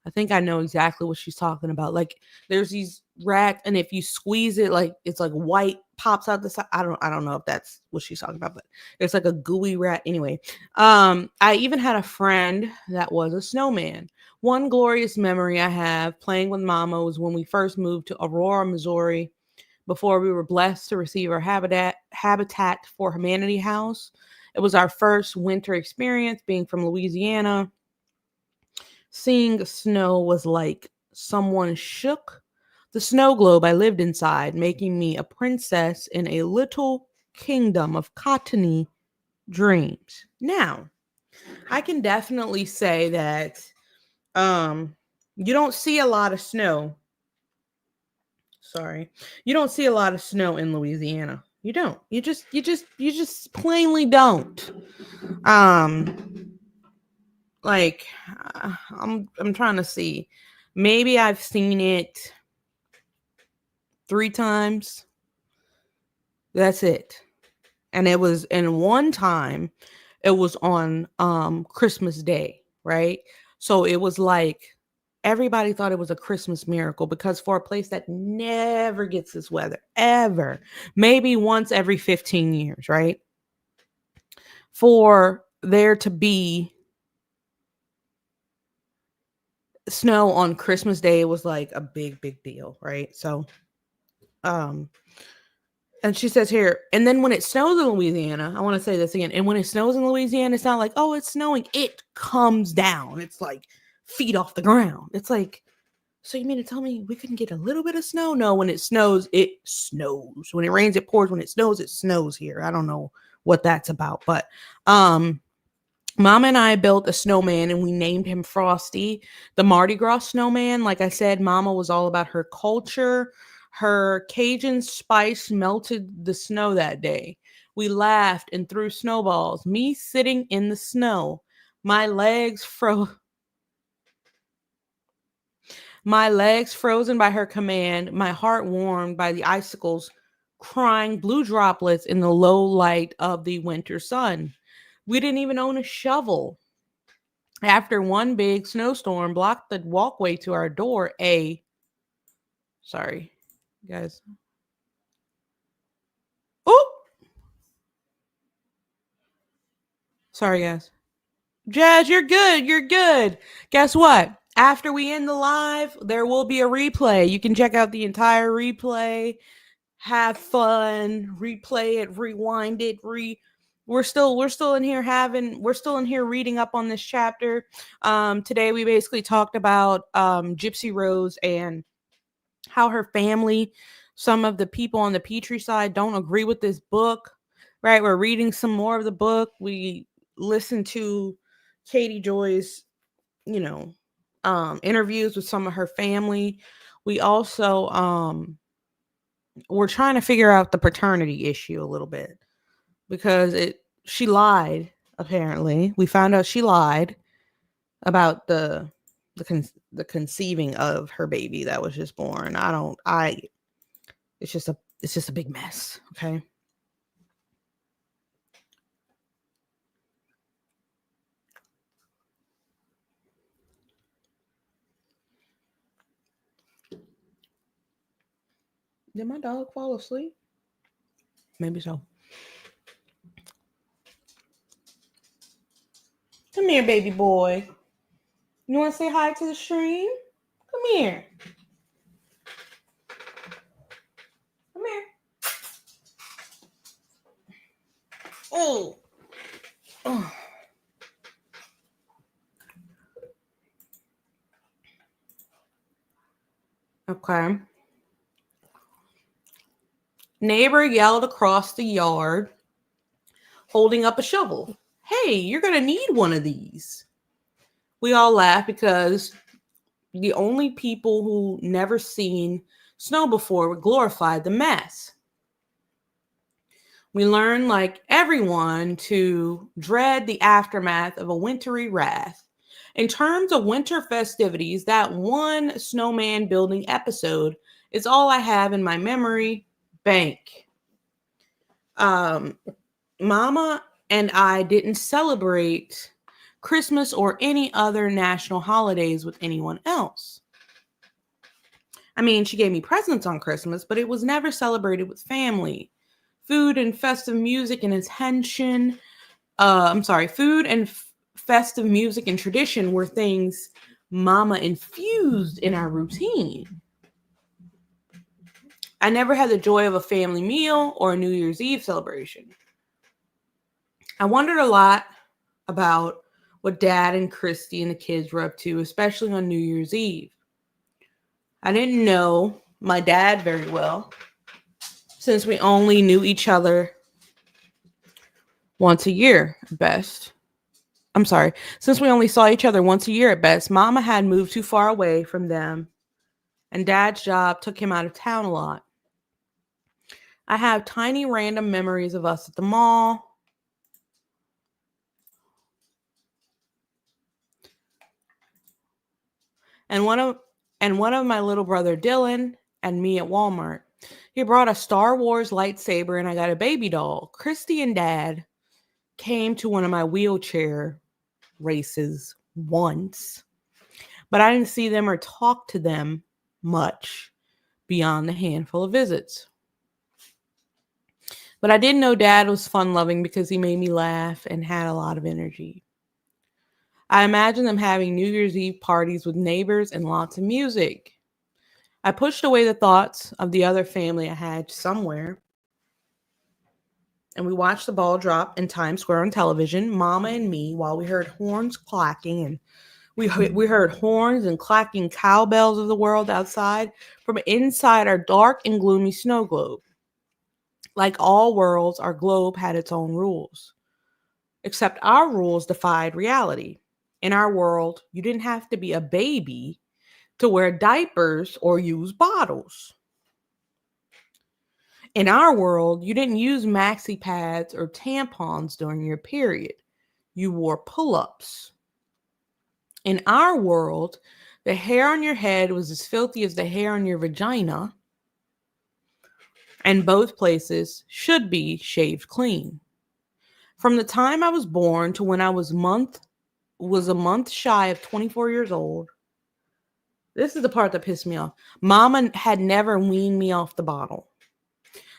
I think I know exactly what she's talking about. Like there's these rats, and if you squeeze it, like it's like white pops out the side. I don't know if that's what she's talking about, but it's like a gooey rat. Anyway, I even had a friend that was a snowman. One glorious memory I have playing with Mama was when we first moved to Aurora, Missouri, before we were blessed to receive our Habitat for Humanity house. It was our first winter experience being from Louisiana. Seeing snow was like someone shook the snow globe I lived inside, making me a princess in a little kingdom of cottony dreams. Now, I can definitely say that you don't see a lot of snow. Sorry. You don't see a lot of snow in Louisiana. You don't. You just plainly don't. Like I'm trying to see. Maybe I've seen it 3 times. That's it. And it was in one time it was on Christmas Day, right? So it was like everybody thought it was a Christmas miracle because for a place that never gets this weather ever, maybe once every 15 years, right? For there to be snow on Christmas Day was like a big deal, right? So and she says here, and then when it snows in Louisiana, I want to say this again, and when it snows in Louisiana, it's not like, oh, it's snowing, it comes down. It's like feet off the ground. It's like, so you mean to tell me we couldn't get a little bit of snow? No, when it snows, it snows. When it rains, it pours. When it snows here. I don't know what that's about, but Mama and I built a snowman and we named him Frosty, the Mardi Gras snowman. Like I said, Mama was all about her culture. Her Cajun spice melted the snow that day. We laughed and threw snowballs. Me sitting in the snow. My legs frozen by her command. My heart warmed by the icicles crying blue droplets in the low light of the winter sun. We didn't even own a shovel. After one big snowstorm blocked the walkway to our door, sorry, guys. Oh! Sorry, guys. Jazz, you're good. You're good. Guess what? After we end the live, there will be a replay. You can check out the entire replay. Have fun. Replay it. Rewind it. We're still in here reading up on this chapter. Today we basically talked about Gypsy Rose and how her family, some of the people on the Petrie side don't agree with this book, right? We're reading some more of the book. We listened to Katie Joy's, interviews with some of her family. We also we're trying to figure out the paternity issue a little bit because she lied. Apparently, we found out she lied about the conceiving of her baby that was just born. It's just a big mess. Okay. Did my dog fall asleep? Maybe so. Come here, baby boy. You want to say hi to the stream? Come here. Come here. Oh. Oh. Okay. Neighbor yelled across the yard, holding up a shovel. Hey, you're going to need one of these. We all laughed because the only people who never seen snow before glorified the mess. We learned, like everyone, to dread the aftermath of a wintry wrath. In terms of winter festivities, that one snowman building episode is all I have in my memory bank. Mama and I didn't celebrate Christmas or any other national holidays with anyone else. I mean, she gave me presents on Christmas, but it was never celebrated with family. Food and festive music and attention. Food and festive music and tradition were things Mama infused in our routine. I never had the joy of a family meal or a New Year's Eve celebration. I wondered a lot about what Dad and Christy and the kids were up to, especially on New Year's Eve. I didn't know my dad very well, since we only knew each other once a year at best. Since we only saw each other once a year at best. Mama had moved too far away from them, and Dad's job took him out of town a lot. I have tiny random memories of us at the mall. And one of my little brother Dylan and me at Walmart. He brought a Star Wars lightsaber and I got a baby doll. Christy and Dad came to one of my wheelchair races once, but I didn't see them or talk to them much beyond the handful of visits. But I did know Dad was fun-loving because he made me laugh and had a lot of energy. I imagine them having New Year's Eve parties with neighbors and lots of music. I pushed away the thoughts of the other family I had somewhere, and we watched the ball drop in Times Square on television, Mama and me, while we heard horns clacking, and we heard horns and clacking cowbells of the world outside from inside our dark and gloomy snow globe. Like all worlds, our globe had its own rules, except our rules defied reality. In our world, you didn't have to be a baby to wear diapers or use bottles. In our world, you didn't use maxi pads or tampons during your period. You wore pull-ups. In our world, the hair on your head was as filthy as the hair on your vagina, and both places should be shaved clean. From the time I was born to when I was a month shy of 24 years old. This is the part that pissed me off. Mama had never weaned me off the bottle.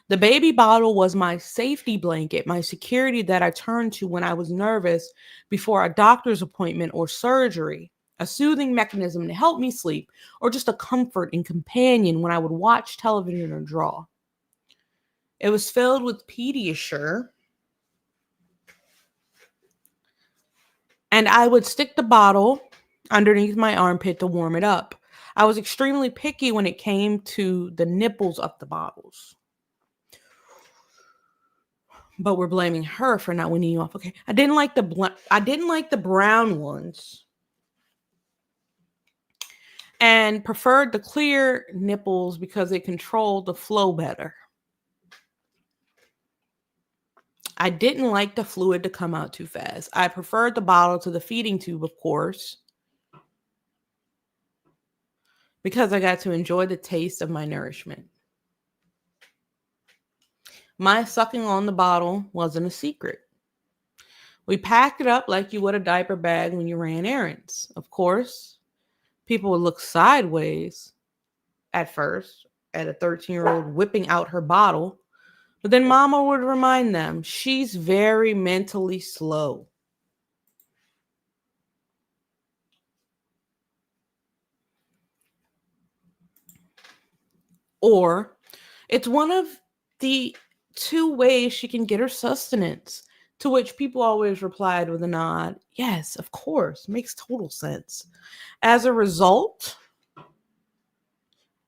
The baby bottle was my safety blanket, my security that I turned to when I was nervous before a doctor's appointment or surgery, a soothing mechanism to help me sleep, or just a comfort and companion when I would watch television or draw. It was filled with Pediasure, and I would stick the bottle underneath my armpit to warm it up. I was extremely picky when it came to the nipples of the bottles. But we're blaming her for not weaning you off. Okay, I didn't like the brown ones. and preferred the clear nipples because it controlled the flow better. I didn't like the fluid to come out too fast. I preferred the bottle to the feeding tube, of course, because I got to enjoy the taste of my nourishment. My sucking on the bottle wasn't a secret. We packed it up like you would a diaper bag when you ran errands. Of course, people would look sideways at first at a 13-year-old whipping out her bottle, but then Mama would remind them, she's very mentally slow. Or it's one of the 2 ways she can get her sustenance, to which people always replied with a nod. Yes, of course, makes total sense. As a result,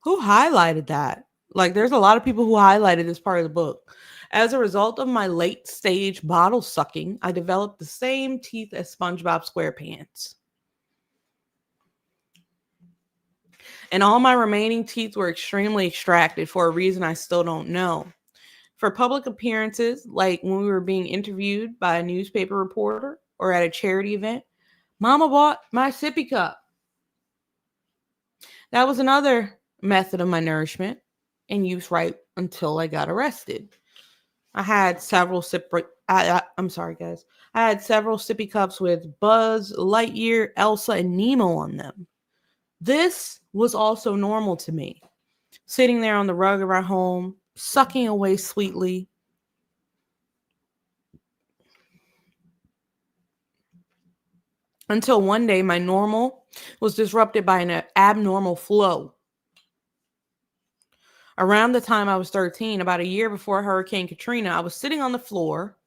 who highlighted that? Like, there's a lot of people who highlighted this part of the book. As a result of my late stage bottle sucking, I developed the same teeth as SpongeBob SquarePants. And all my remaining teeth were extremely extracted for a reason I still don't know. For public appearances, like when we were being interviewed by a newspaper reporter or at a charity event, Mama bought my sippy cup. That was another method of my nourishment in use right until I got arrested. I had several I'm sorry, guys. I had several sippy cups with Buzz, Lightyear, Elsa, and Nemo on them. This was also normal to me. Sitting there on the rug of our home, sucking away sweetly. Until one day my normal was disrupted by an abnormal flow. Around the time I was 13, about a year before Hurricane Katrina, I was sitting on the floor.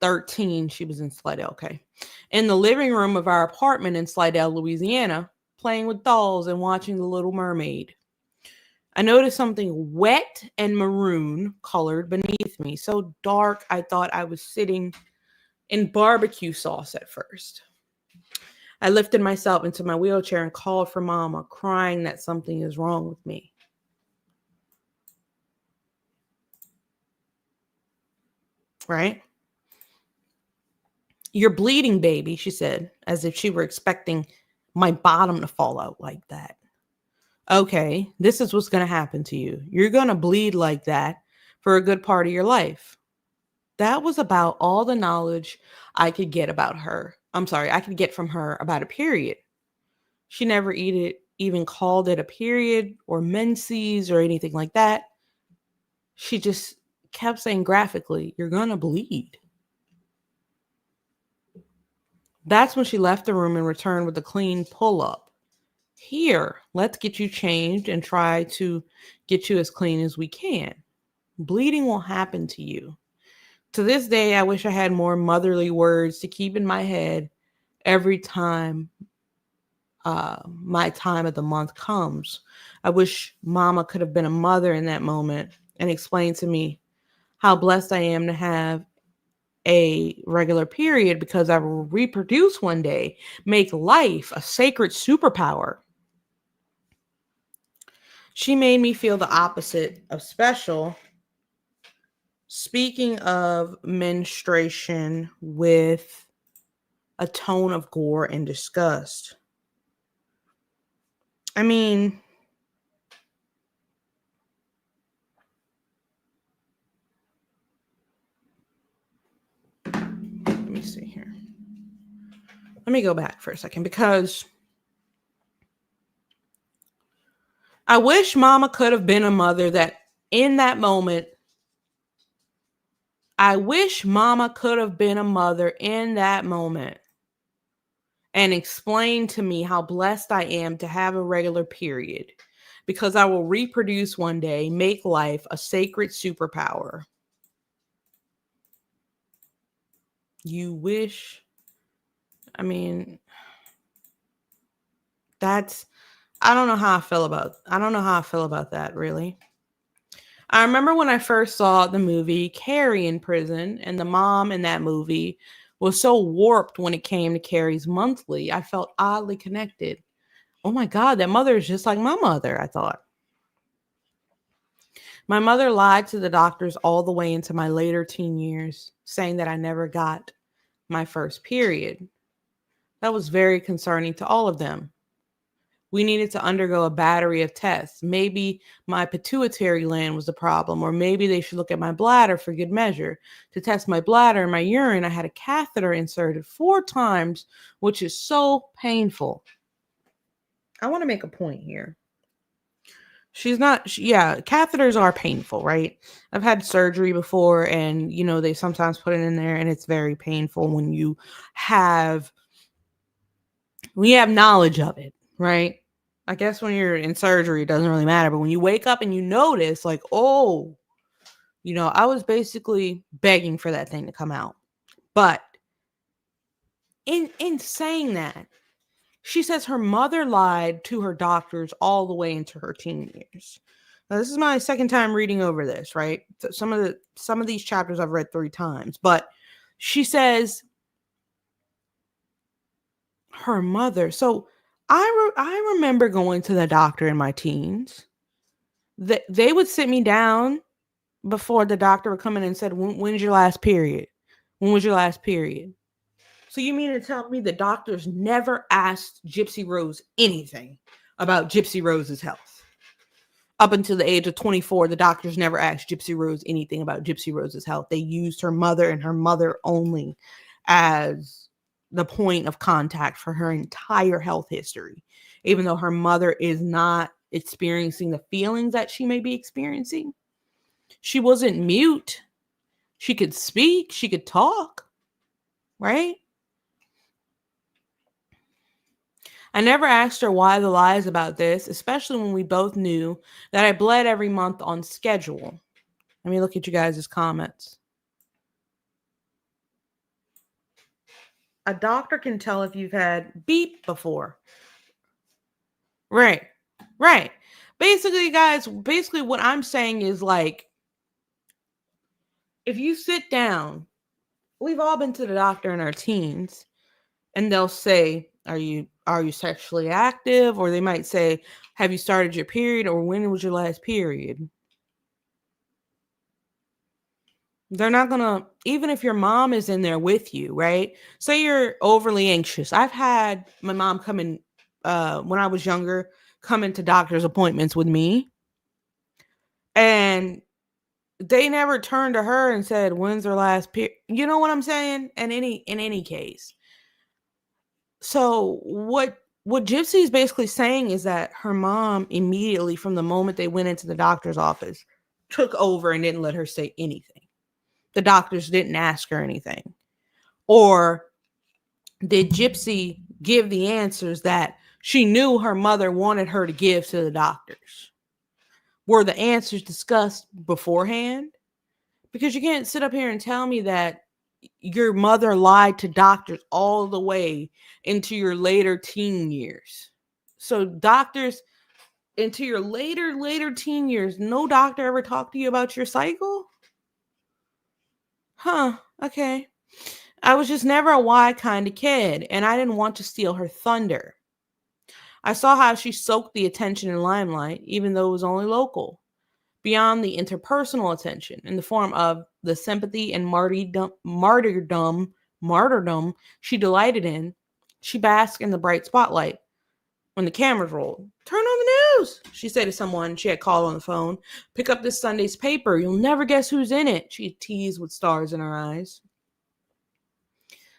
13, she was in Slidell, okay. In the living room of our apartment in Slidell, Louisiana, playing with dolls and watching The Little Mermaid. I noticed something wet and maroon colored beneath me, so dark I thought I was sitting in barbecue sauce at first. I lifted myself into my wheelchair and called for Mama, crying that something is wrong with me. Right? You're bleeding, baby, she said, as if she were expecting my bottom to fall out like that. Okay, this is what's going to happen to you. You're going to bleed like that for a good part of your life. That was about all the knowledge I could get about her. I could get from her about a period. She never even called it a period or menses or anything like that. She just kept saying graphically, you're going to bleed. That's when she left the room and returned with a clean pull-up. Here, let's get you changed and try to get you as clean as we can. Bleeding will happen to you. To this day, I wish I had more motherly words to keep in my head every time my time of the month comes. I wish Mama could have been a mother in that moment and explained to me how blessed I am to have a regular period because I will reproduce one day, make life a sacred superpower. She made me feel the opposite of special. Speaking of menstruation with a tone of gore and disgust. I mean, let me see here. Let me go back for a second because I wish Mama could have been a mother that in that moment, and explain to me how blessed I am to have a regular period because I will reproduce one day, make life a sacred superpower. You wish, I don't know how I feel about that, really. I remember when I first saw the movie Carrie in prison, and the mom in that movie was so warped when it came to Carrie's monthly. I felt oddly connected. oh my God, that mother is just like my mother, I thought. My mother lied to the doctors all the way into my later teen years, saying that I never got my first period. That was very concerning to all of them. We needed to undergo a battery of tests. Maybe my pituitary gland was the problem, or maybe they should look at my bladder for good measure. To test my bladder and my urine, I had a catheter inserted 4 times, which is so painful. I want to make a point here. Catheters are painful, right? I've had surgery before, and they sometimes put it in there, and it's very painful when you have knowledge of it, right? I guess when you're in surgery, it doesn't really matter, but when you wake up and you notice, like, oh, I was basically begging for that thing to come out. But in saying that, she says her mother lied to her doctors all the way into her teen years. Now, this is my second time reading over this, right? So some of these chapters I've read 3 times, but she says her mother. So I remember going to the doctor in my teens. They would sit me down before the doctor would come in and said, "When's your last period? When was your last period?" So you mean to tell me the doctors never asked Gypsy Rose anything about Gypsy Rose's health? Up until the age of 24, the doctors never asked Gypsy Rose anything about Gypsy Rose's health. They used her mother and her mother only as the point of contact for her entire health history, even though her mother is not experiencing the feelings that she may be experiencing. She wasn't mute. She could speak. She could talk, right? I never asked her why the lies about this, especially when we both knew that I bled every month on schedule. Let me look at you guys' comments. A doctor can tell if you've had beep before. Right. Basically, guys, what I'm saying is, like, if you sit down, we've all been to the doctor in our teens, and they'll say, are you sexually active? Or they might say, have you started your period? Or when was your last period? They're not gonna, even if your mom is in there with you, right? Say you're overly anxious. I've had my mom come in when I was younger, come into doctor's appointments with me, and they never turned to her and said, when's her last period? You know what I'm saying? In any case. So what Gypsy is basically saying is that her mom immediately, from the moment they went into the doctor's office, took over and didn't let her say anything. The doctors didn't ask her anything. Or did Gypsy give the answers that she knew her mother wanted her to give to the doctors? Were the answers discussed beforehand? Because you can't sit up here and tell me that your mother lied to doctors all the way into your later teen years. So doctors into your later teen years, no doctor ever talked to you about your cycle? Huh, okay. I was just never a why kind of kid, and I didn't want to steal her thunder. I saw how she soaked the attention and limelight, even though it was only local. Beyond the interpersonal attention in the form of the sympathy and martyrdom she delighted in, she basked in the bright spotlight. When the cameras rolled, "Turn on the news," she said to someone she had called on the phone. "Pick up this Sunday's paper. You'll never guess who's in it," she teased with stars in her eyes.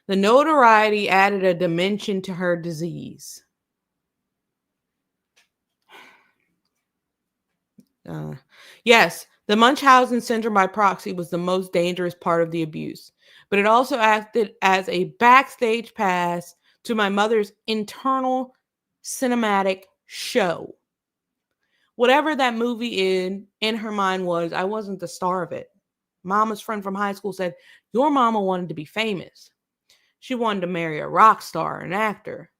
The notoriety added a dimension to her disease. Yes, the Munchausen syndrome by proxy was the most dangerous part of the abuse, but it also acted as a backstage pass to my mother's internal cinematic show. Whatever that movie in her mind was, I wasn't the star of it. Mama's friend from high school said, "Your mama wanted to be famous. She wanted to marry a rock star, an actor."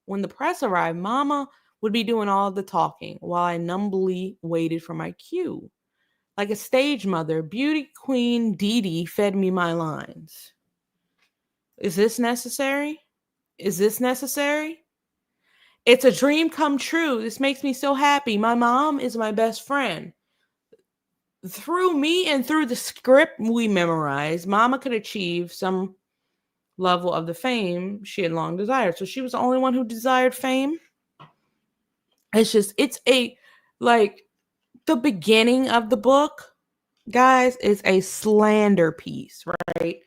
When the press arrived, Mama would be doing all the talking while I numbly waited for my cue. Like a stage mother, beauty queen Dee Dee fed me my lines. Is this necessary? Is this necessary? It's a dream come true. This makes me so happy. My mom is my best friend. Through me and through the script we memorized, Mama could achieve some level of the fame she had long desired. So she was the only one who desired fame. It's a, like, the beginning of the book, guys, is a slander piece, right?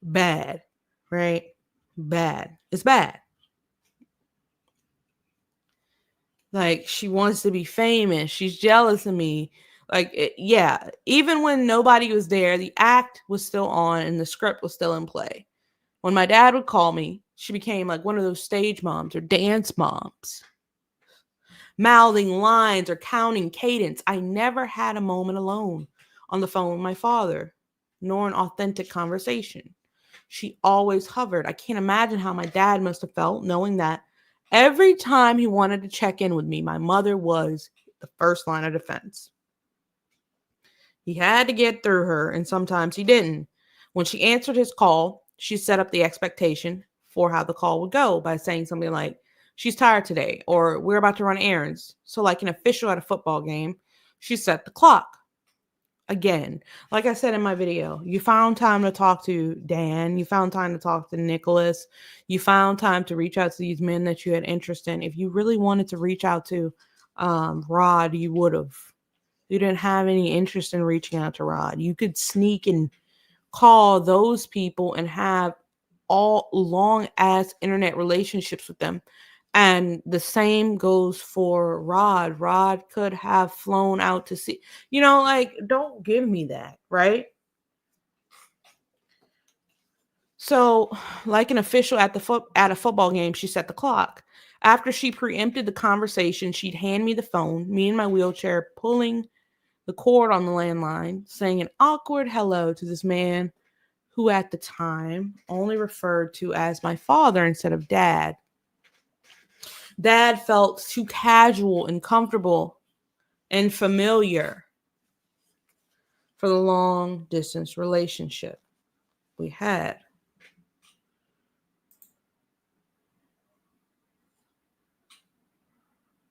Bad, right? Bad. It's bad. Like, she wants to be famous. She's jealous of me. Like, yeah, even when nobody was there, the act was still on and the script was still in play. When my dad would call me, she became like one of those stage moms or dance moms, mouthing lines or counting cadence. I never had a moment alone on the phone with my father, nor an authentic conversation. She always hovered. I can't imagine how my dad must have felt knowing that every time he wanted to check in with me, my mother was the first line of defense. He had to get through her, and sometimes he didn't. When she answered his call, she set up the expectation for how the call would go by saying something like, she's tired today, or we're about to run errands. So like an official at a football game, she set the clock. Again, like I said in my video, you found time to talk to Dan. You found time to talk to Nicholas. You found time to reach out to these men that you had interest in. If you really wanted to reach out to Rod, you would have. You didn't have any interest in reaching out to Rod. You could sneak and call those people and have all long ass internet relationships with them. And the same goes for Rod. Rod could have flown out to see, like, don't give me that, right? So, like an official at a football game, she set the clock. After she preempted the conversation, she'd hand me the phone, me in my wheelchair, pulling the cord on the landline, saying an awkward hello to this man who at the time only referred to as my father instead of dad. Dad felt too casual and comfortable and familiar for the long distance relationship we had.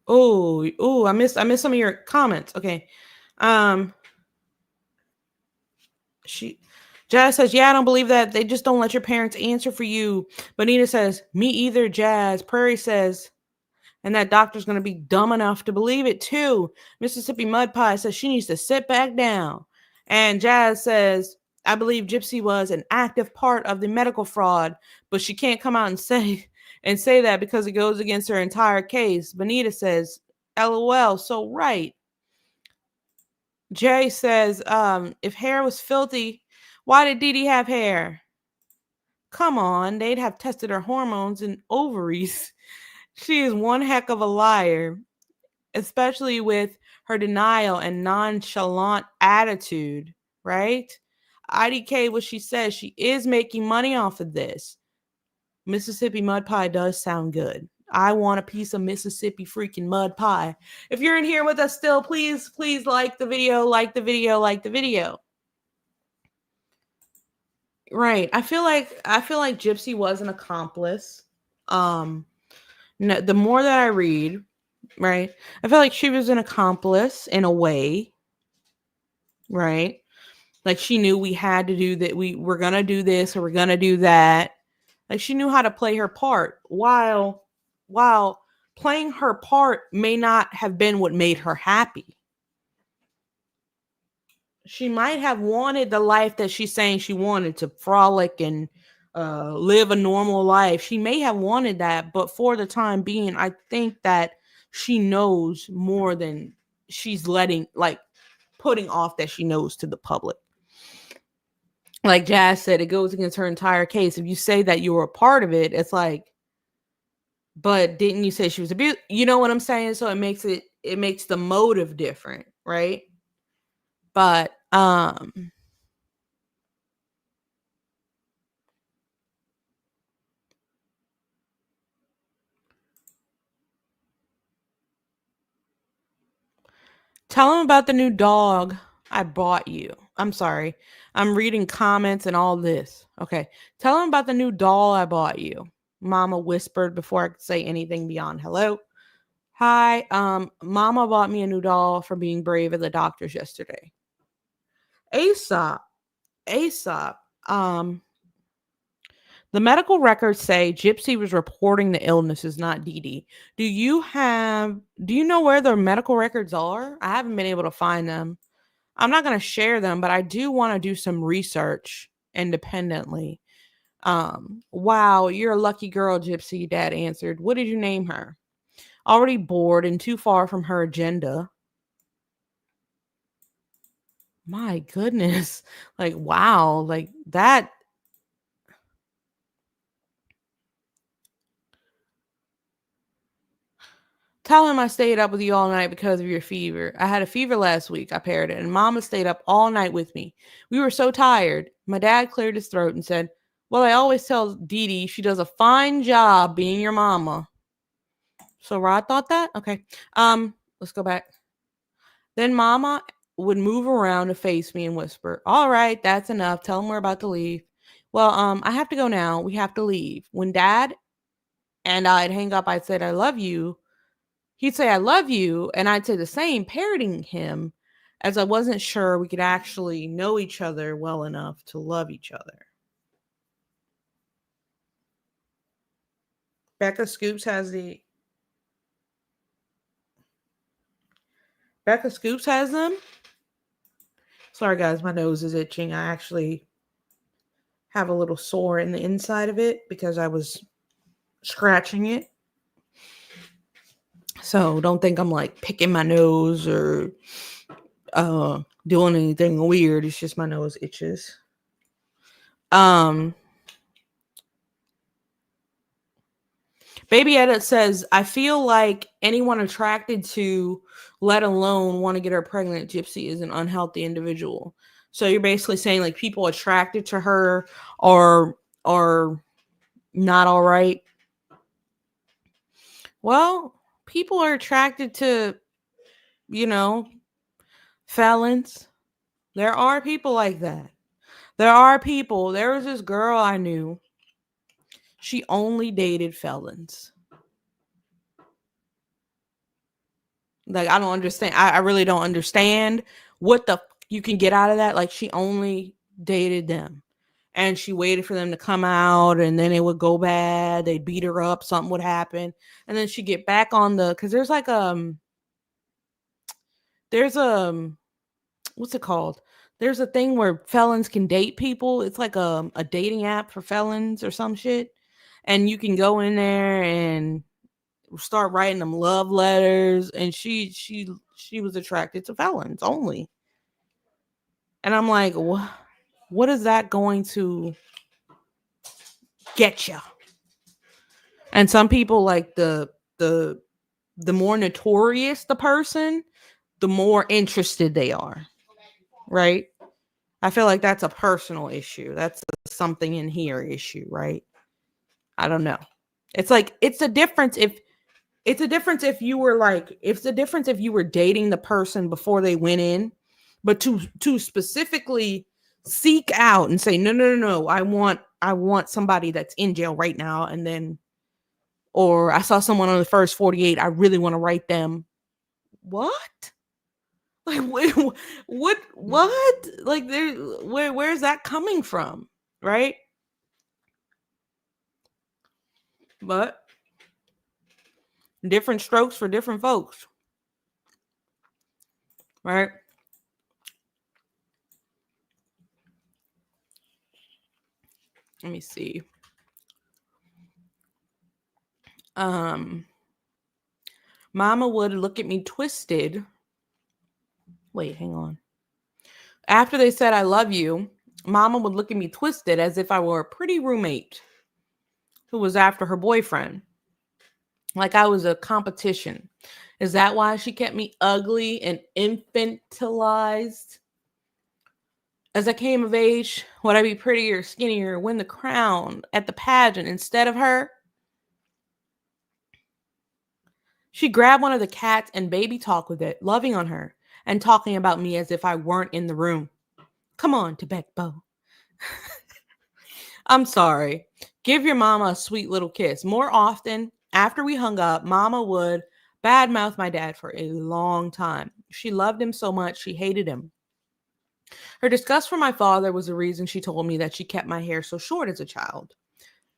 Oh, I missed some of your comments. Okay. Jazz says, yeah, I don't believe that. They just don't let your parents answer for you. Bonita says, me either, Jazz. Prairie says, and that doctor's going to be dumb enough to believe it too. Mississippi Mud Pie says she needs to sit back down. And Jazz says, I believe Gypsy was an active part of the medical fraud, but she can't come out and say that because it goes against her entire case. Bonita says, LOL, so right. Jay says, if hair was filthy, why did Dee Dee have hair? Come on, they'd have tested her hormones and ovaries. She is one heck of a liar, especially with her denial and nonchalant attitude, right? IDK, what she says, she is making money off of this. Mississippi Mud Pie does sound good. I want a piece of Mississippi freaking mud pie. If you're in here with us still, please like the video, like the video. Right. I feel like Gypsy was an accomplice. The more that I read, right, I feel like she was an accomplice in a way, right? Like she knew we had to do that. We were going to do this or we're going to do that. Like she knew how to play her part while playing her part may not have been what made her happy. She might have wanted the life that she's saying she wanted, to frolic and live a normal life. She may have wanted that, but for the time being, I think that she knows more than she's putting off that she knows to the public. Like Jazz said, it goes against her entire case. If you say that you were a part of it, it's like, but didn't you say she was abused? You know what I'm saying? So it makes the motive different, right? But tell him about the new dog I bought you. I'm sorry. I'm reading comments and all this. Okay. Tell him about the new doll I bought you. Mama whispered before I could say anything beyond hello. Hi, Mama bought me a new doll for being brave at the doctor's yesterday. Aesop, the medical records say Gypsy was reporting the illnesses, not Dee Dee. Do you know where the medical records are? I haven't been able to find them. I'm not going to share them, but I do want to do some research independently. Wow, you're a lucky girl, Gypsy, Dad answered. What did you name her? Already bored and too far from her agenda. My goodness. Like, wow, like that. Tell him I stayed up with you all night because of your fever. I had a fever last week, I parroted, and Mama stayed up all night with me. We were so tired. My dad cleared his throat and said, well, I always tell Dee Dee she does a fine job being your mama. So Rod thought that? Okay. Let's go back. Then Mama would move around to face me and whisper, all right, that's enough. Tell him we're about to leave. Well, I have to go now. We have to leave. When Dad and I'd hang up, I'd say, I love you. He'd say, I love you. And I'd say the same, parroting him, as I wasn't sure we could actually know each other well enough to love each other. Becca Scoops has them. Sorry, guys, my nose is itching. I actually have a little sore in the inside of it because I was scratching it. So don't think I'm like picking my nose or doing anything weird. It's just my nose itches. Baby Edit says, I feel like anyone attracted to, let alone want to get her pregnant, Gypsy is an unhealthy individual. So you're basically saying like people attracted to her are not all right. Well, people are attracted to, felons. There are people like that. There was this girl I knew. She only dated felons. Like, I don't understand. I really don't understand what the you can get out of that. Like, she only dated them. And she waited for them to come out, and then it would go bad. They'd beat her up. Something would happen. And then she'd get back on because there's like, what's it called? There's a thing where felons can date people. It's like a dating app for felons or some shit. And you can go in there and start writing them love letters. And she was attracted to felons only. And I'm like, what is that going to get you? And some people, like the more notorious the person, the more interested they are. Right? I feel like that's a personal issue. That's a something in here issue, right? I don't know. It's like it's a difference if you were dating the person before they went in, but to specifically seek out and say no, I want somebody that's in jail right now, and then, or I saw someone on the first 48, I really want to write them. What? Like what? Like where's that coming from, right? But different strokes for different folks, right? Let me see. Mama would look at me twisted. Wait, hang on. After they said I love you, Mama would look at me twisted as if I were a pretty roommate who was after her boyfriend. Like I was a competition. Is that why she kept me ugly and infantilized? As I came of age, would I be prettier, skinnier, win the crown at the pageant instead of her? She grabbed one of the cats and baby talk with it, loving on her and talking about me as if I weren't in the room. Come on, Tibet Bo. I'm sorry. Give your mama a sweet little kiss. More often, after we hung up, mama would badmouth my dad for a long time. She loved him so much, she hated him. Her disgust for my father was the reason she told me that she kept my hair so short as a child.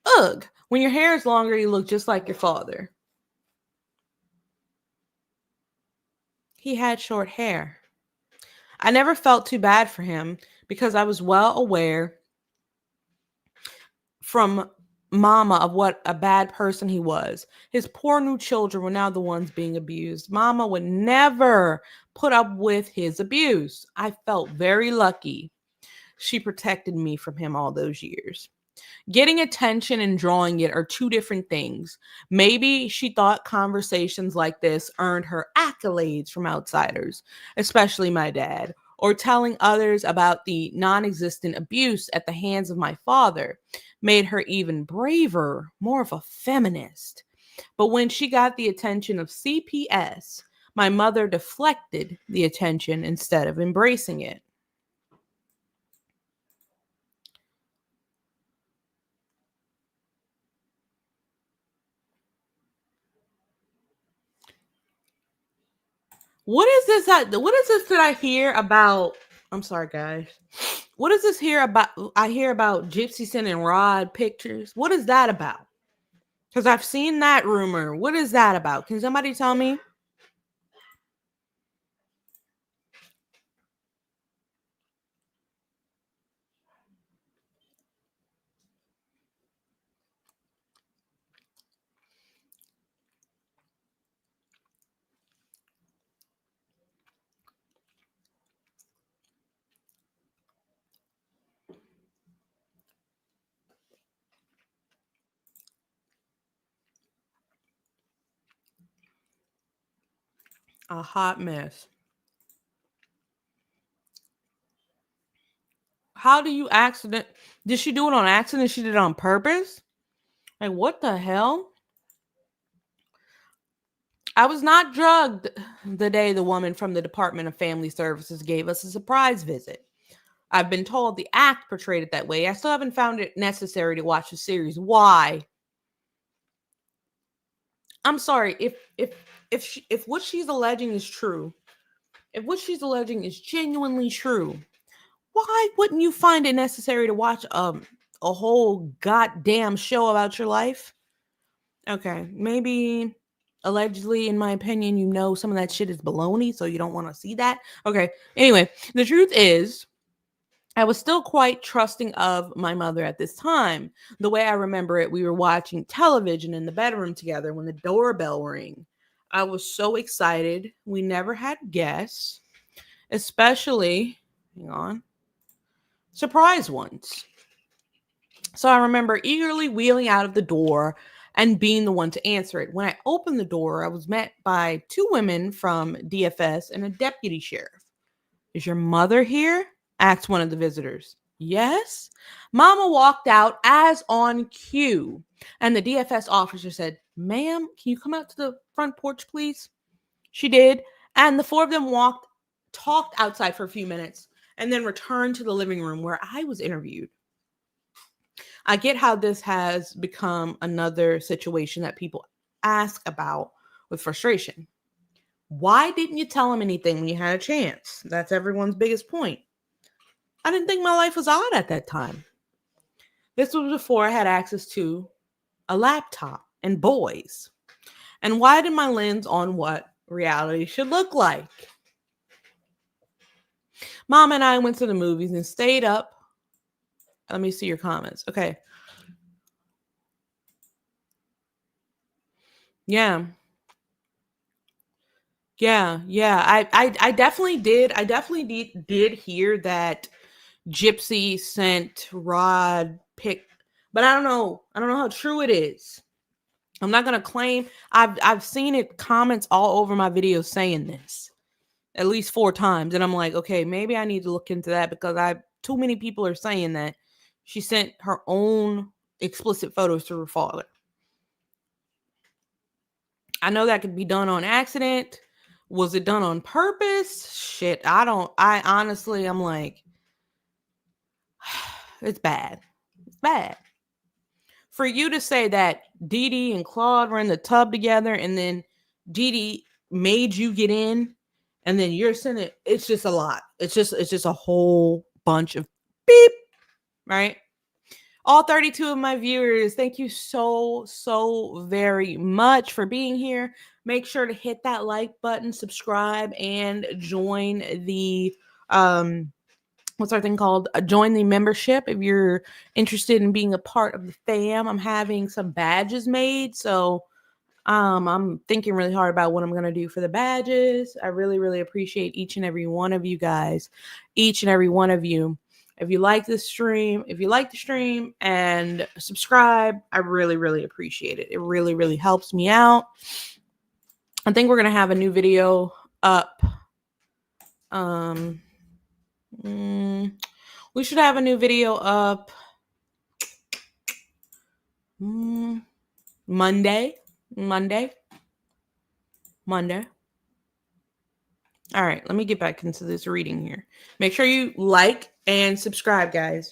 Ugh, when your hair is longer, you look just like your father. He had short hair. I never felt too bad for him because I was well aware from mama of what a bad person he was. His poor new children were now the ones being abused. Mama would never put up with his abuse. I felt very lucky. She protected me from him all those years. Getting attention and drawing it are two different things. Maybe she thought conversations like this earned her accolades from outsiders, especially my dad, or telling others about the non-existent abuse at the hands of my father made her even braver, more of a feminist. But when she got the attention of CPS, my mother deflected the attention instead of embracing it. What is this that I hear about? I'm sorry, guys. What is this here about? I hear about Gypsy sending Rod pictures. What is that about? Because I've seen that rumor. What is that about? Can somebody tell me? A hot mess. How do you accident? Did she do it on accident? She did it on purpose? Like, what the hell? I was not drugged the day the woman from the Department of Family Services gave us a surprise visit. I've been told the act portrayed it that way. I still haven't found it necessary to watch the series. Why? I'm sorry. If what she's alleging is true, if what she's alleging is genuinely true, why wouldn't you find it necessary to watch a whole goddamn show about your life? Okay, maybe allegedly, in my opinion, you know some of that shit is baloney, so you don't want to see that. Okay, anyway, the truth is, I was still quite trusting of my mother at this time. The way I remember it, we were watching television in the bedroom together when the doorbell rang. I was so excited. We never had guests, especially, hang on, surprise ones. So I remember eagerly wheeling out of the door and being the one to answer it. When I opened the door, I was met by two women from DFS and a deputy sheriff. "Is your mother here?" asked one of the visitors. "Yes." Mama walked out as on cue, and the DFS officer said, "Ma'am, can you come out to the front porch, please?" She did, and the four of them talked outside for a few minutes, and then returned to the living room where I was interviewed. I get how this has become another situation that people ask about with frustration. Why didn't you tell him anything when you had a chance? That's everyone's biggest point. I didn't think my life was odd at that time. This was before I had access to a laptop and boys, and widened my lens on what reality should look like. Mom and I went to the movies and stayed up. Let me see your comments. Okay. Yeah. I definitely did. I definitely did hear that Gypsy sent Rod pic, but I don't know. I don't know how true it is. I'm not gonna claim. I've seen it comments all over my videos saying this at least 4 times, and I'm like, okay, maybe I need to look into that because too many people are saying that she sent her own explicit photos to her father. I know that could be done on accident. Was it done on purpose? Shit, I honestly, I'm like, it's bad. bad. For you to say that Dee Dee and Claude were in the tub together and then Dee Dee made you get in and then you're sending, it's just a lot. It's just a whole bunch of beep, right? All 32 of my viewers, thank you so very much for being here. Make sure to hit that like button, subscribe, and join the what's our thing called? Join the membership if you're interested in being a part of the fam. I'm having some badges made, so I'm thinking really hard about what I'm gonna do for the badges. I really appreciate each and every one of you guys, each and every one of you. If you like this stream, if you like the stream and subscribe, I really appreciate it. It really helps me out. I think we're gonna have a new video up. We should have a new video up Monday. All right, let me get back into this reading here. Make sure you like and subscribe, guys.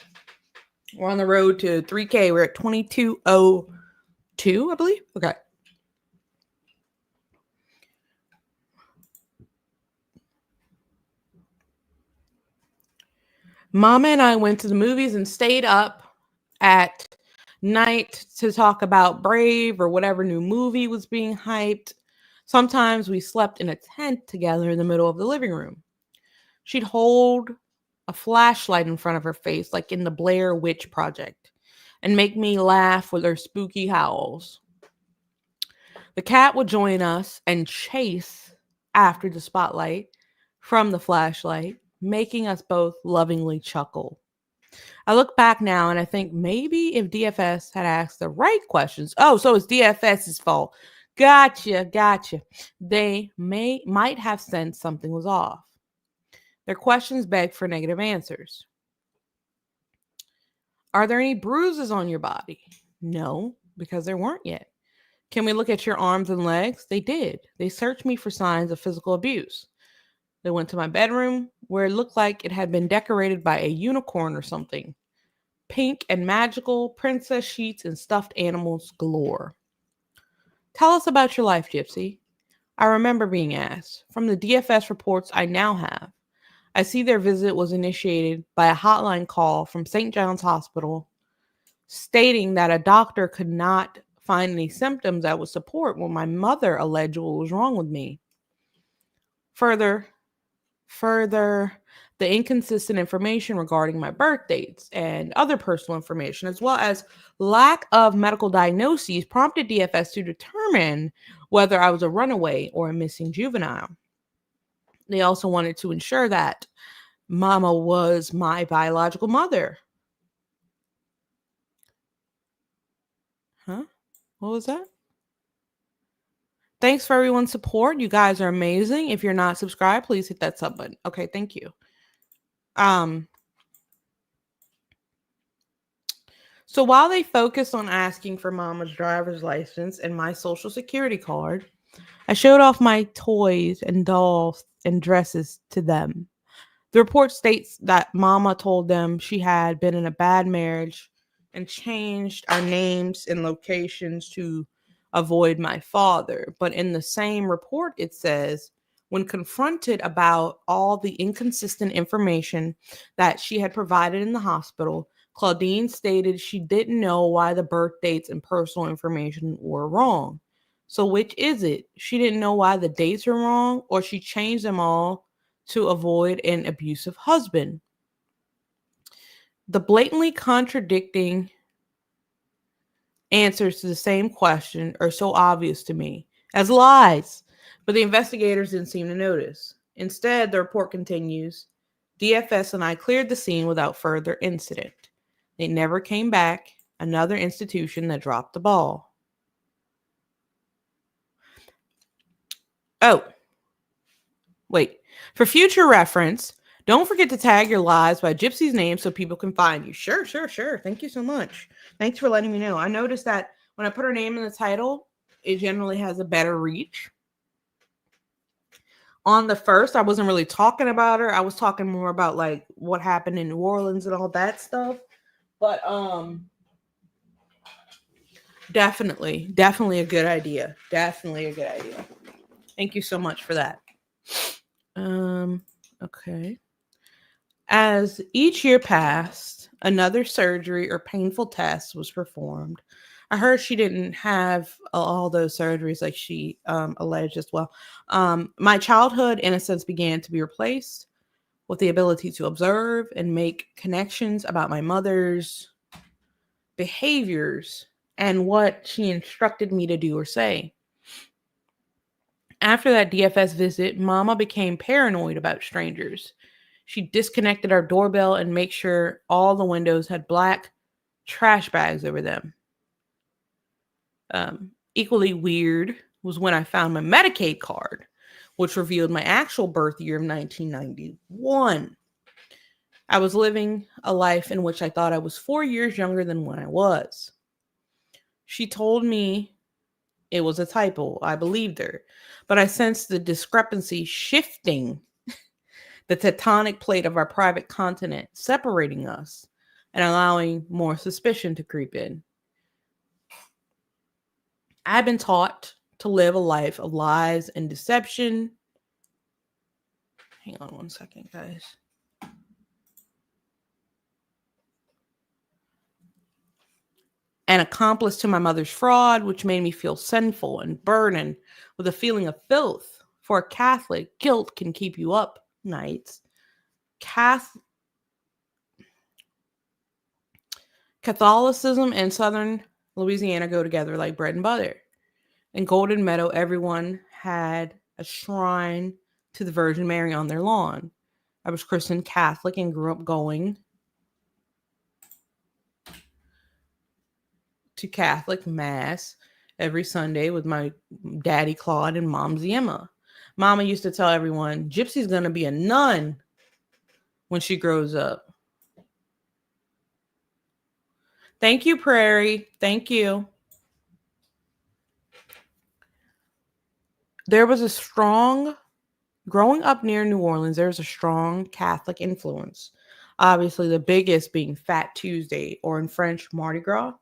We're on the road to 3K. We're at 2202, I believe. Okay. Mama and I went to the movies and stayed up at night to talk about Brave or whatever new movie was being hyped. Sometimes we slept in a tent together in the middle of the living room. She'd hold a flashlight in front of her face, like in the Blair Witch Project, and make me laugh with her spooky howls. The cat would join us and chase after the spotlight from the flashlight, making us both lovingly chuckle. I look back now and I think maybe if DFS had asked the right questions. Oh, so it's DFS's fault. Gotcha. They might have sensed something was off. Their questions begged for negative answers. Are there any bruises on your body? No, because there weren't yet. Can we look at your arms and legs? They did. They searched me for signs of physical abuse. They went to my bedroom where it looked like it had been decorated by a unicorn or something. Pink and magical, princess sheets and stuffed animals galore. Tell us about your life, Gypsy. I remember being asked. From the DFS reports I now have, I see their visit was initiated by a hotline call from St. John's Hospital stating that a doctor could not find any symptoms that would support what my mother alleged was wrong with me. Further, the inconsistent information regarding my birth dates and other personal information, as well as lack of medical diagnoses, prompted DFS to determine whether I was a runaway or a missing juvenile. They also wanted to ensure that Mama was my biological mother. Huh? What was that? Thanks for everyone's support. You guys are amazing. If you're not subscribed, please hit that sub button. Okay, thank you. So while they focused on asking for Mama's driver's license and my social security card, I showed off my toys and dolls and dresses to them. The report states that Mama told them she had been in a bad marriage and changed our names and locations to avoid my father. But in the same report, it says, when confronted about all the inconsistent information that she had provided in the hospital, Claudine stated she didn't know why the birth dates and personal information were wrong. So which is it? She didn't know why the dates were wrong, or she changed them all to avoid an abusive husband? The blatantly contradicting answers to the same question are so obvious to me as lies, but the investigators didn't seem to notice. Instead, the report continues, DFS and I cleared the scene without further incident. They never came back. Another institution that dropped the ball. Oh, wait. For future reference, don't forget to tag your lives by Gypsy's name so people can find you. Sure. Thank you so much. Thanks for letting me know. I noticed that when I put her name in the title, it generally has a better reach. On the first, I wasn't really talking about her. I was talking more about like what happened in New Orleans and all that stuff. But Definitely a good idea. Definitely a good idea. Thank you so much for that. Okay. As each year passed, another surgery or painful test was performed. I heard she didn't have all those surgeries like she alleged as well. My childhood innocence began to be replaced with the ability to observe and make connections about my mother's behaviors and what she instructed me to do or say. After that DFS visit, Mama became paranoid about strangers. She disconnected our doorbell and made sure all the windows had black trash bags over them. Equally weird was when I found my Medicaid card, which revealed my actual birth year of 1991. I was living a life in which I thought I was 4 years younger than when I was. She told me it was a typo. I believed her, but I sensed the discrepancy shifting the tectonic plate of our private continent, separating us and allowing more suspicion to creep in. I've been taught to live a life of lies and deception. Hang on one second, guys. An accomplice to my mother's fraud, which made me feel sinful and burdened with a feeling of filth. For a Catholic, guilt can keep you up nights. Catholicism and Southern Louisiana go together like bread and butter. In Golden Meadow, everyone had a shrine to the Virgin Mary on their lawn. I was christened Catholic and grew up going to Catholic Mass every Sunday with my daddy Claude and momsy Emma. Mama used to tell everyone, Gypsy's going to be a nun when she grows up. Thank you, Prairie. Thank you. There was a strong, growing up near New Orleans, there's a strong Catholic influence. Obviously, the biggest being Fat Tuesday, or in French, Mardi Gras,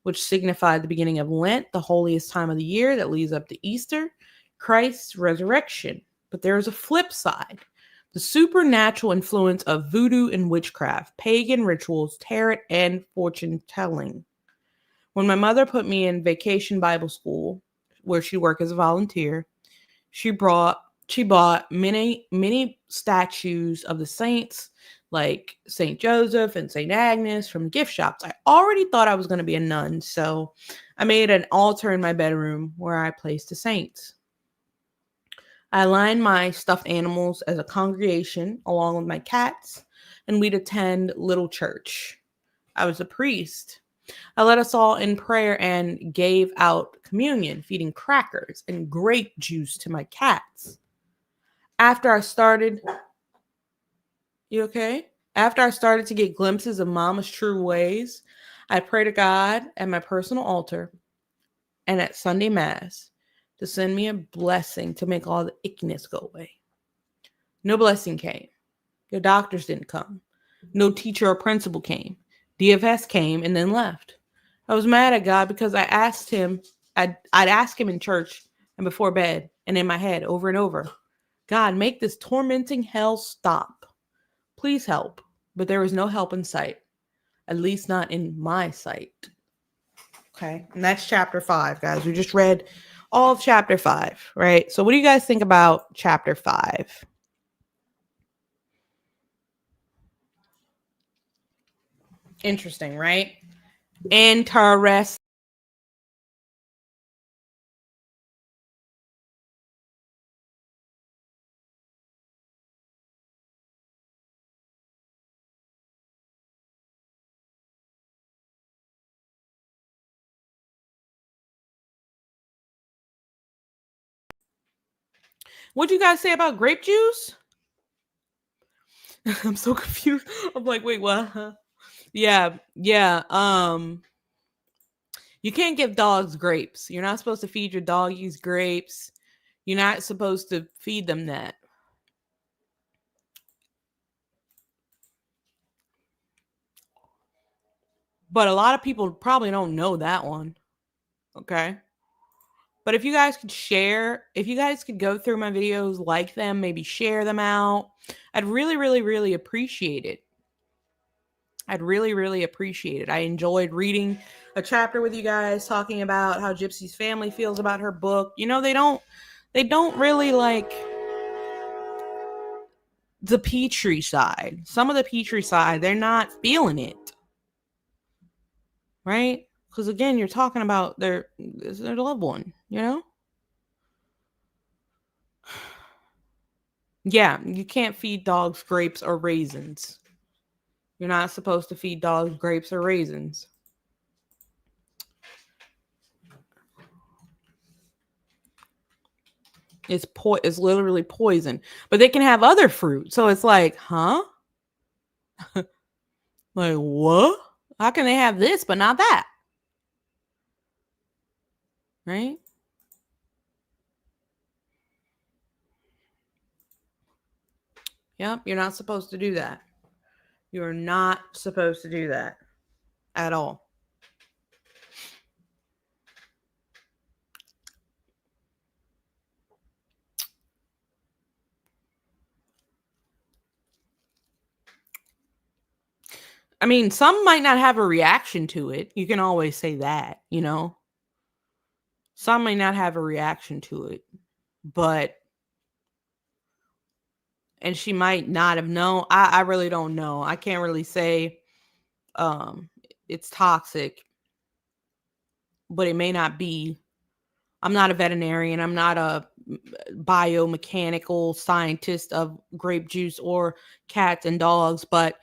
which signified the beginning of Lent, the holiest time of the year that leads up to Easter, Christ's resurrection. But there is a flip side. The supernatural influence of voodoo and witchcraft, pagan rituals, tarot, and fortune telling. When my mother put me in vacation Bible school, where she worked as a volunteer, she bought many statues of the saints, like St. Joseph and St. Agnes, from gift shops. I already thought I was going to be a nun, so I made an altar in my bedroom where I placed the saints. I aligned my stuffed animals as a congregation along with my cats, and we'd attend little church. I was a priest. I led us all in prayer and gave out communion, feeding crackers and grape juice to my cats. After I started to get glimpses of Mama's true ways, I pray to God at my personal altar and at Sunday Mass to send me a blessing to make all the ickiness go away. No blessing came. The doctors didn't come. No teacher or principal came. DFS came and then left. I was mad at God because I'd ask him in church and before bed and in my head over and over, God, make this tormenting hell stop. Please help. But there was no help in sight, at least not in my sight. Okay, and that's chapter 5, guys. We just read all of chapter 5, right? So what do you guys think about chapter 5? Interesting, right? Interesting. What'd you guys say about grape juice? I'm so confused. I'm like, wait, what? Yeah. You can't give dogs grapes. You're not supposed to feed your doggies grapes. You're not supposed to feed them that. But a lot of people probably don't know that one. Okay. But if you guys could share, if you guys could go through my videos, like them, maybe share them out, I'd really, really, really appreciate it. I'd really, really appreciate it. I enjoyed reading a chapter with you guys, talking about how Gypsy's family feels about her book. You know, they don't really like the Petrie side. Some of the Petrie side, they're not feeling it. Right? Because again, you're talking about their loved one, you know? Yeah, you can't feed dogs grapes or raisins. You're not supposed to feed dogs grapes or raisins. It's literally poison. But they can have other fruit. So it's like, huh? Like, what? How can they have this but not that? Right? Yep, you're not supposed to do that. You're not supposed to do that at all. I mean, some might not have a reaction to it. You can always say that, you know? Some may not have a reaction to it, but and she might not have known. I really don't know. I can't really say it's toxic, but it may not be. I'm not a veterinarian. I'm not a biomechanical scientist of grape juice or cats and dogs, but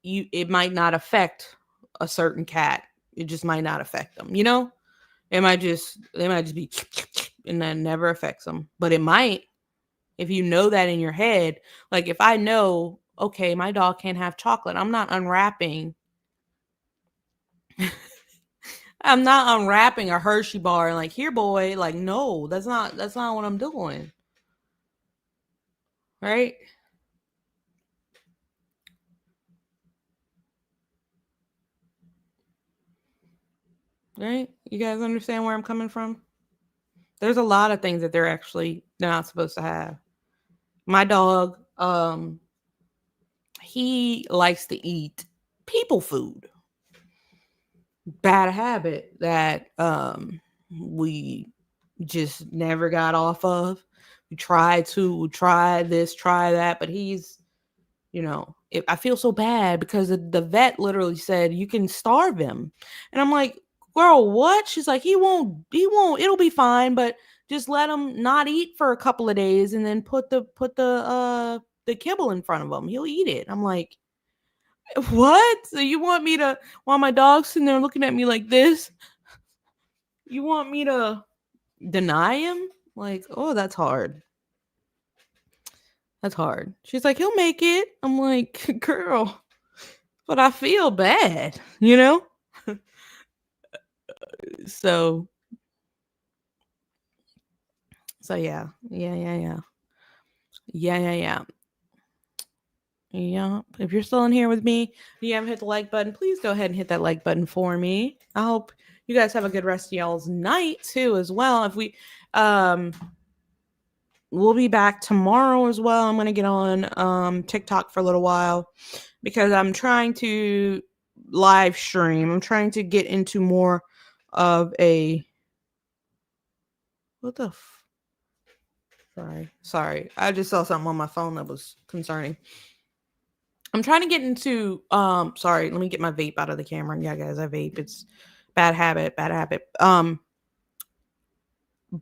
it might not affect a certain cat. It just might not affect them, you know? They might just be and then never affects them. But it might, if you know that in your head. Like if I know, okay, my dog can't have chocolate, I'm not unwrapping. I'm not unwrapping a Hershey bar and like, here, boy. Like, no, that's not what I'm doing. Right? Right? You guys understand where I'm coming from? There's a lot of things that they're not supposed to have. My dog, he likes to eat people food. Bad habit that we just never got off of. We try this, try that, but he's, you know, I feel so bad because the vet literally said you can starve him. And I'm like, girl, what? She's like, he won't, it'll be fine, but just let him not eat for a couple of days and then put the kibble in front of him. He'll eat it. I'm like, what? So you want me to, while my dog's sitting there looking at me like this, you want me to deny him? Like, oh, that's hard. That's hard. She's like, he'll make it. I'm like, girl, but I feel bad, you know? So yeah. Yeah. If you're still in here with me, you haven't hit the like button, please go ahead and hit that like button for me. I hope you guys have a good rest of y'all's night too as well. If we we'll be back tomorrow as well. I'm going to get on TikTok for a little while because I'm trying to live stream. I'm trying to get into more of a Sorry. I just saw something on my phone that was concerning. I'm trying to get into sorry, let me get my vape out of the camera. Yeah, guys, I vape. It's bad habit.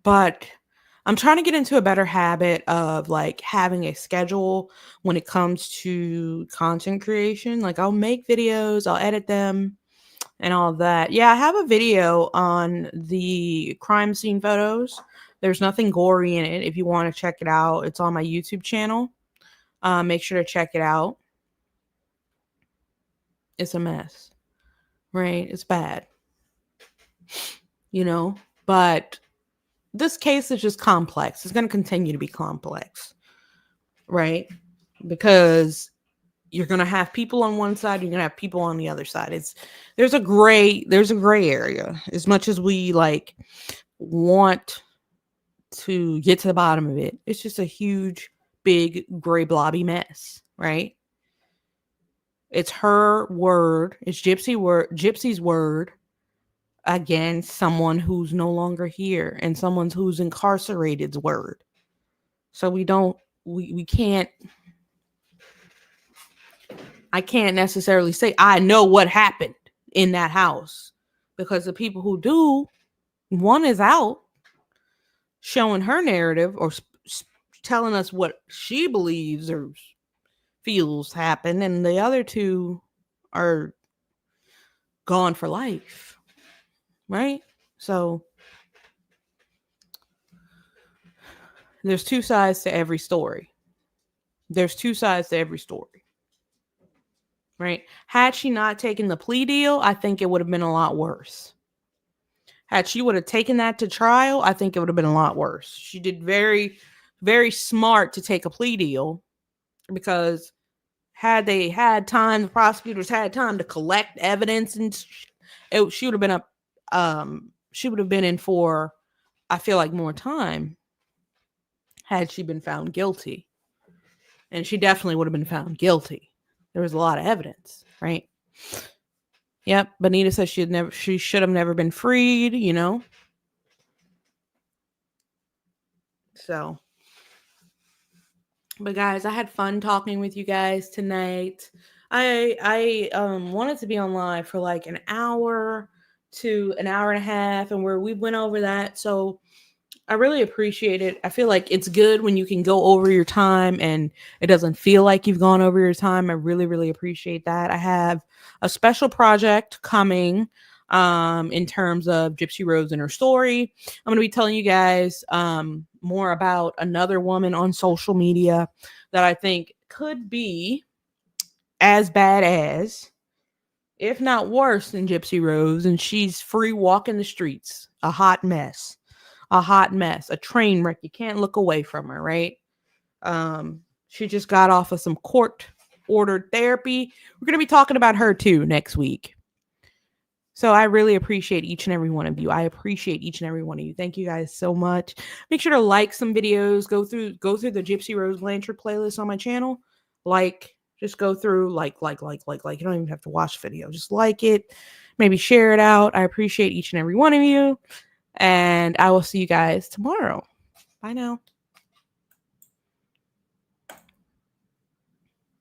But I'm trying to get into a better habit of like having a schedule when it comes to content creation. Like I'll make videos, I'll edit them and all of that. Yeah, I have a video on the crime scene photos. There's nothing gory in it. If you want to check it out, it's on my YouTube channel. Make sure to check it out. It's a mess, right? It's bad, you know, but this case is just complex. It's going to continue to be complex, right? Because you're going to have people on one side, you're going to have people on the other side. There's a gray area. As much as we like want to get to the bottom of it, it's just a huge, big, gray blobby mess, right? It's her word, it's Gypsy's word against someone who's no longer here, and someone who's incarcerated's word. So we can't, I can't necessarily say I know what happened in that house, because the people who do, one is out showing her narrative or telling us what she believes or feels happened, and the other two are gone for life, right? So there's two sides to every story. Right? Had she not taken the plea deal, I think it would have been a lot worse. Had she would have taken that to trial, I think it would have been a lot worse. She did very, very smart to take a plea deal, because had they had time, the prosecutors had time to collect evidence, and she would have been in for, I feel like, more time had she been found guilty. And she definitely would have been found guilty. There was a lot of evidence, right? Yep. Bonita says she should have never been freed, you know? So, but guys, I had fun talking with you guys tonight. I wanted to be on live for like an hour to an hour and a half, and where we went over that. So I really appreciate it. I feel like it's good when you can go over your time and it doesn't feel like you've gone over your time. I really, really appreciate that. I have a special project coming in terms of Gypsy Rose and her story. I'm going to be telling you guys more about another woman on social media that I think could be as bad as, if not worse than, Gypsy Rose, and she's free walking the streets. A hot mess, a train wreck. You can't look away from her, right? She just got off of some court-ordered therapy. We're going to be talking about her too next week. So I really appreciate each and every one of you. Thank you guys so much. Make sure to like some videos. Go through the Gypsy Rose Blanchard playlist on my channel. Just go through, like. You don't even have to watch the video. Just like it. Maybe share it out. I appreciate each and every one of you. And I will see you guys tomorrow. Bye now.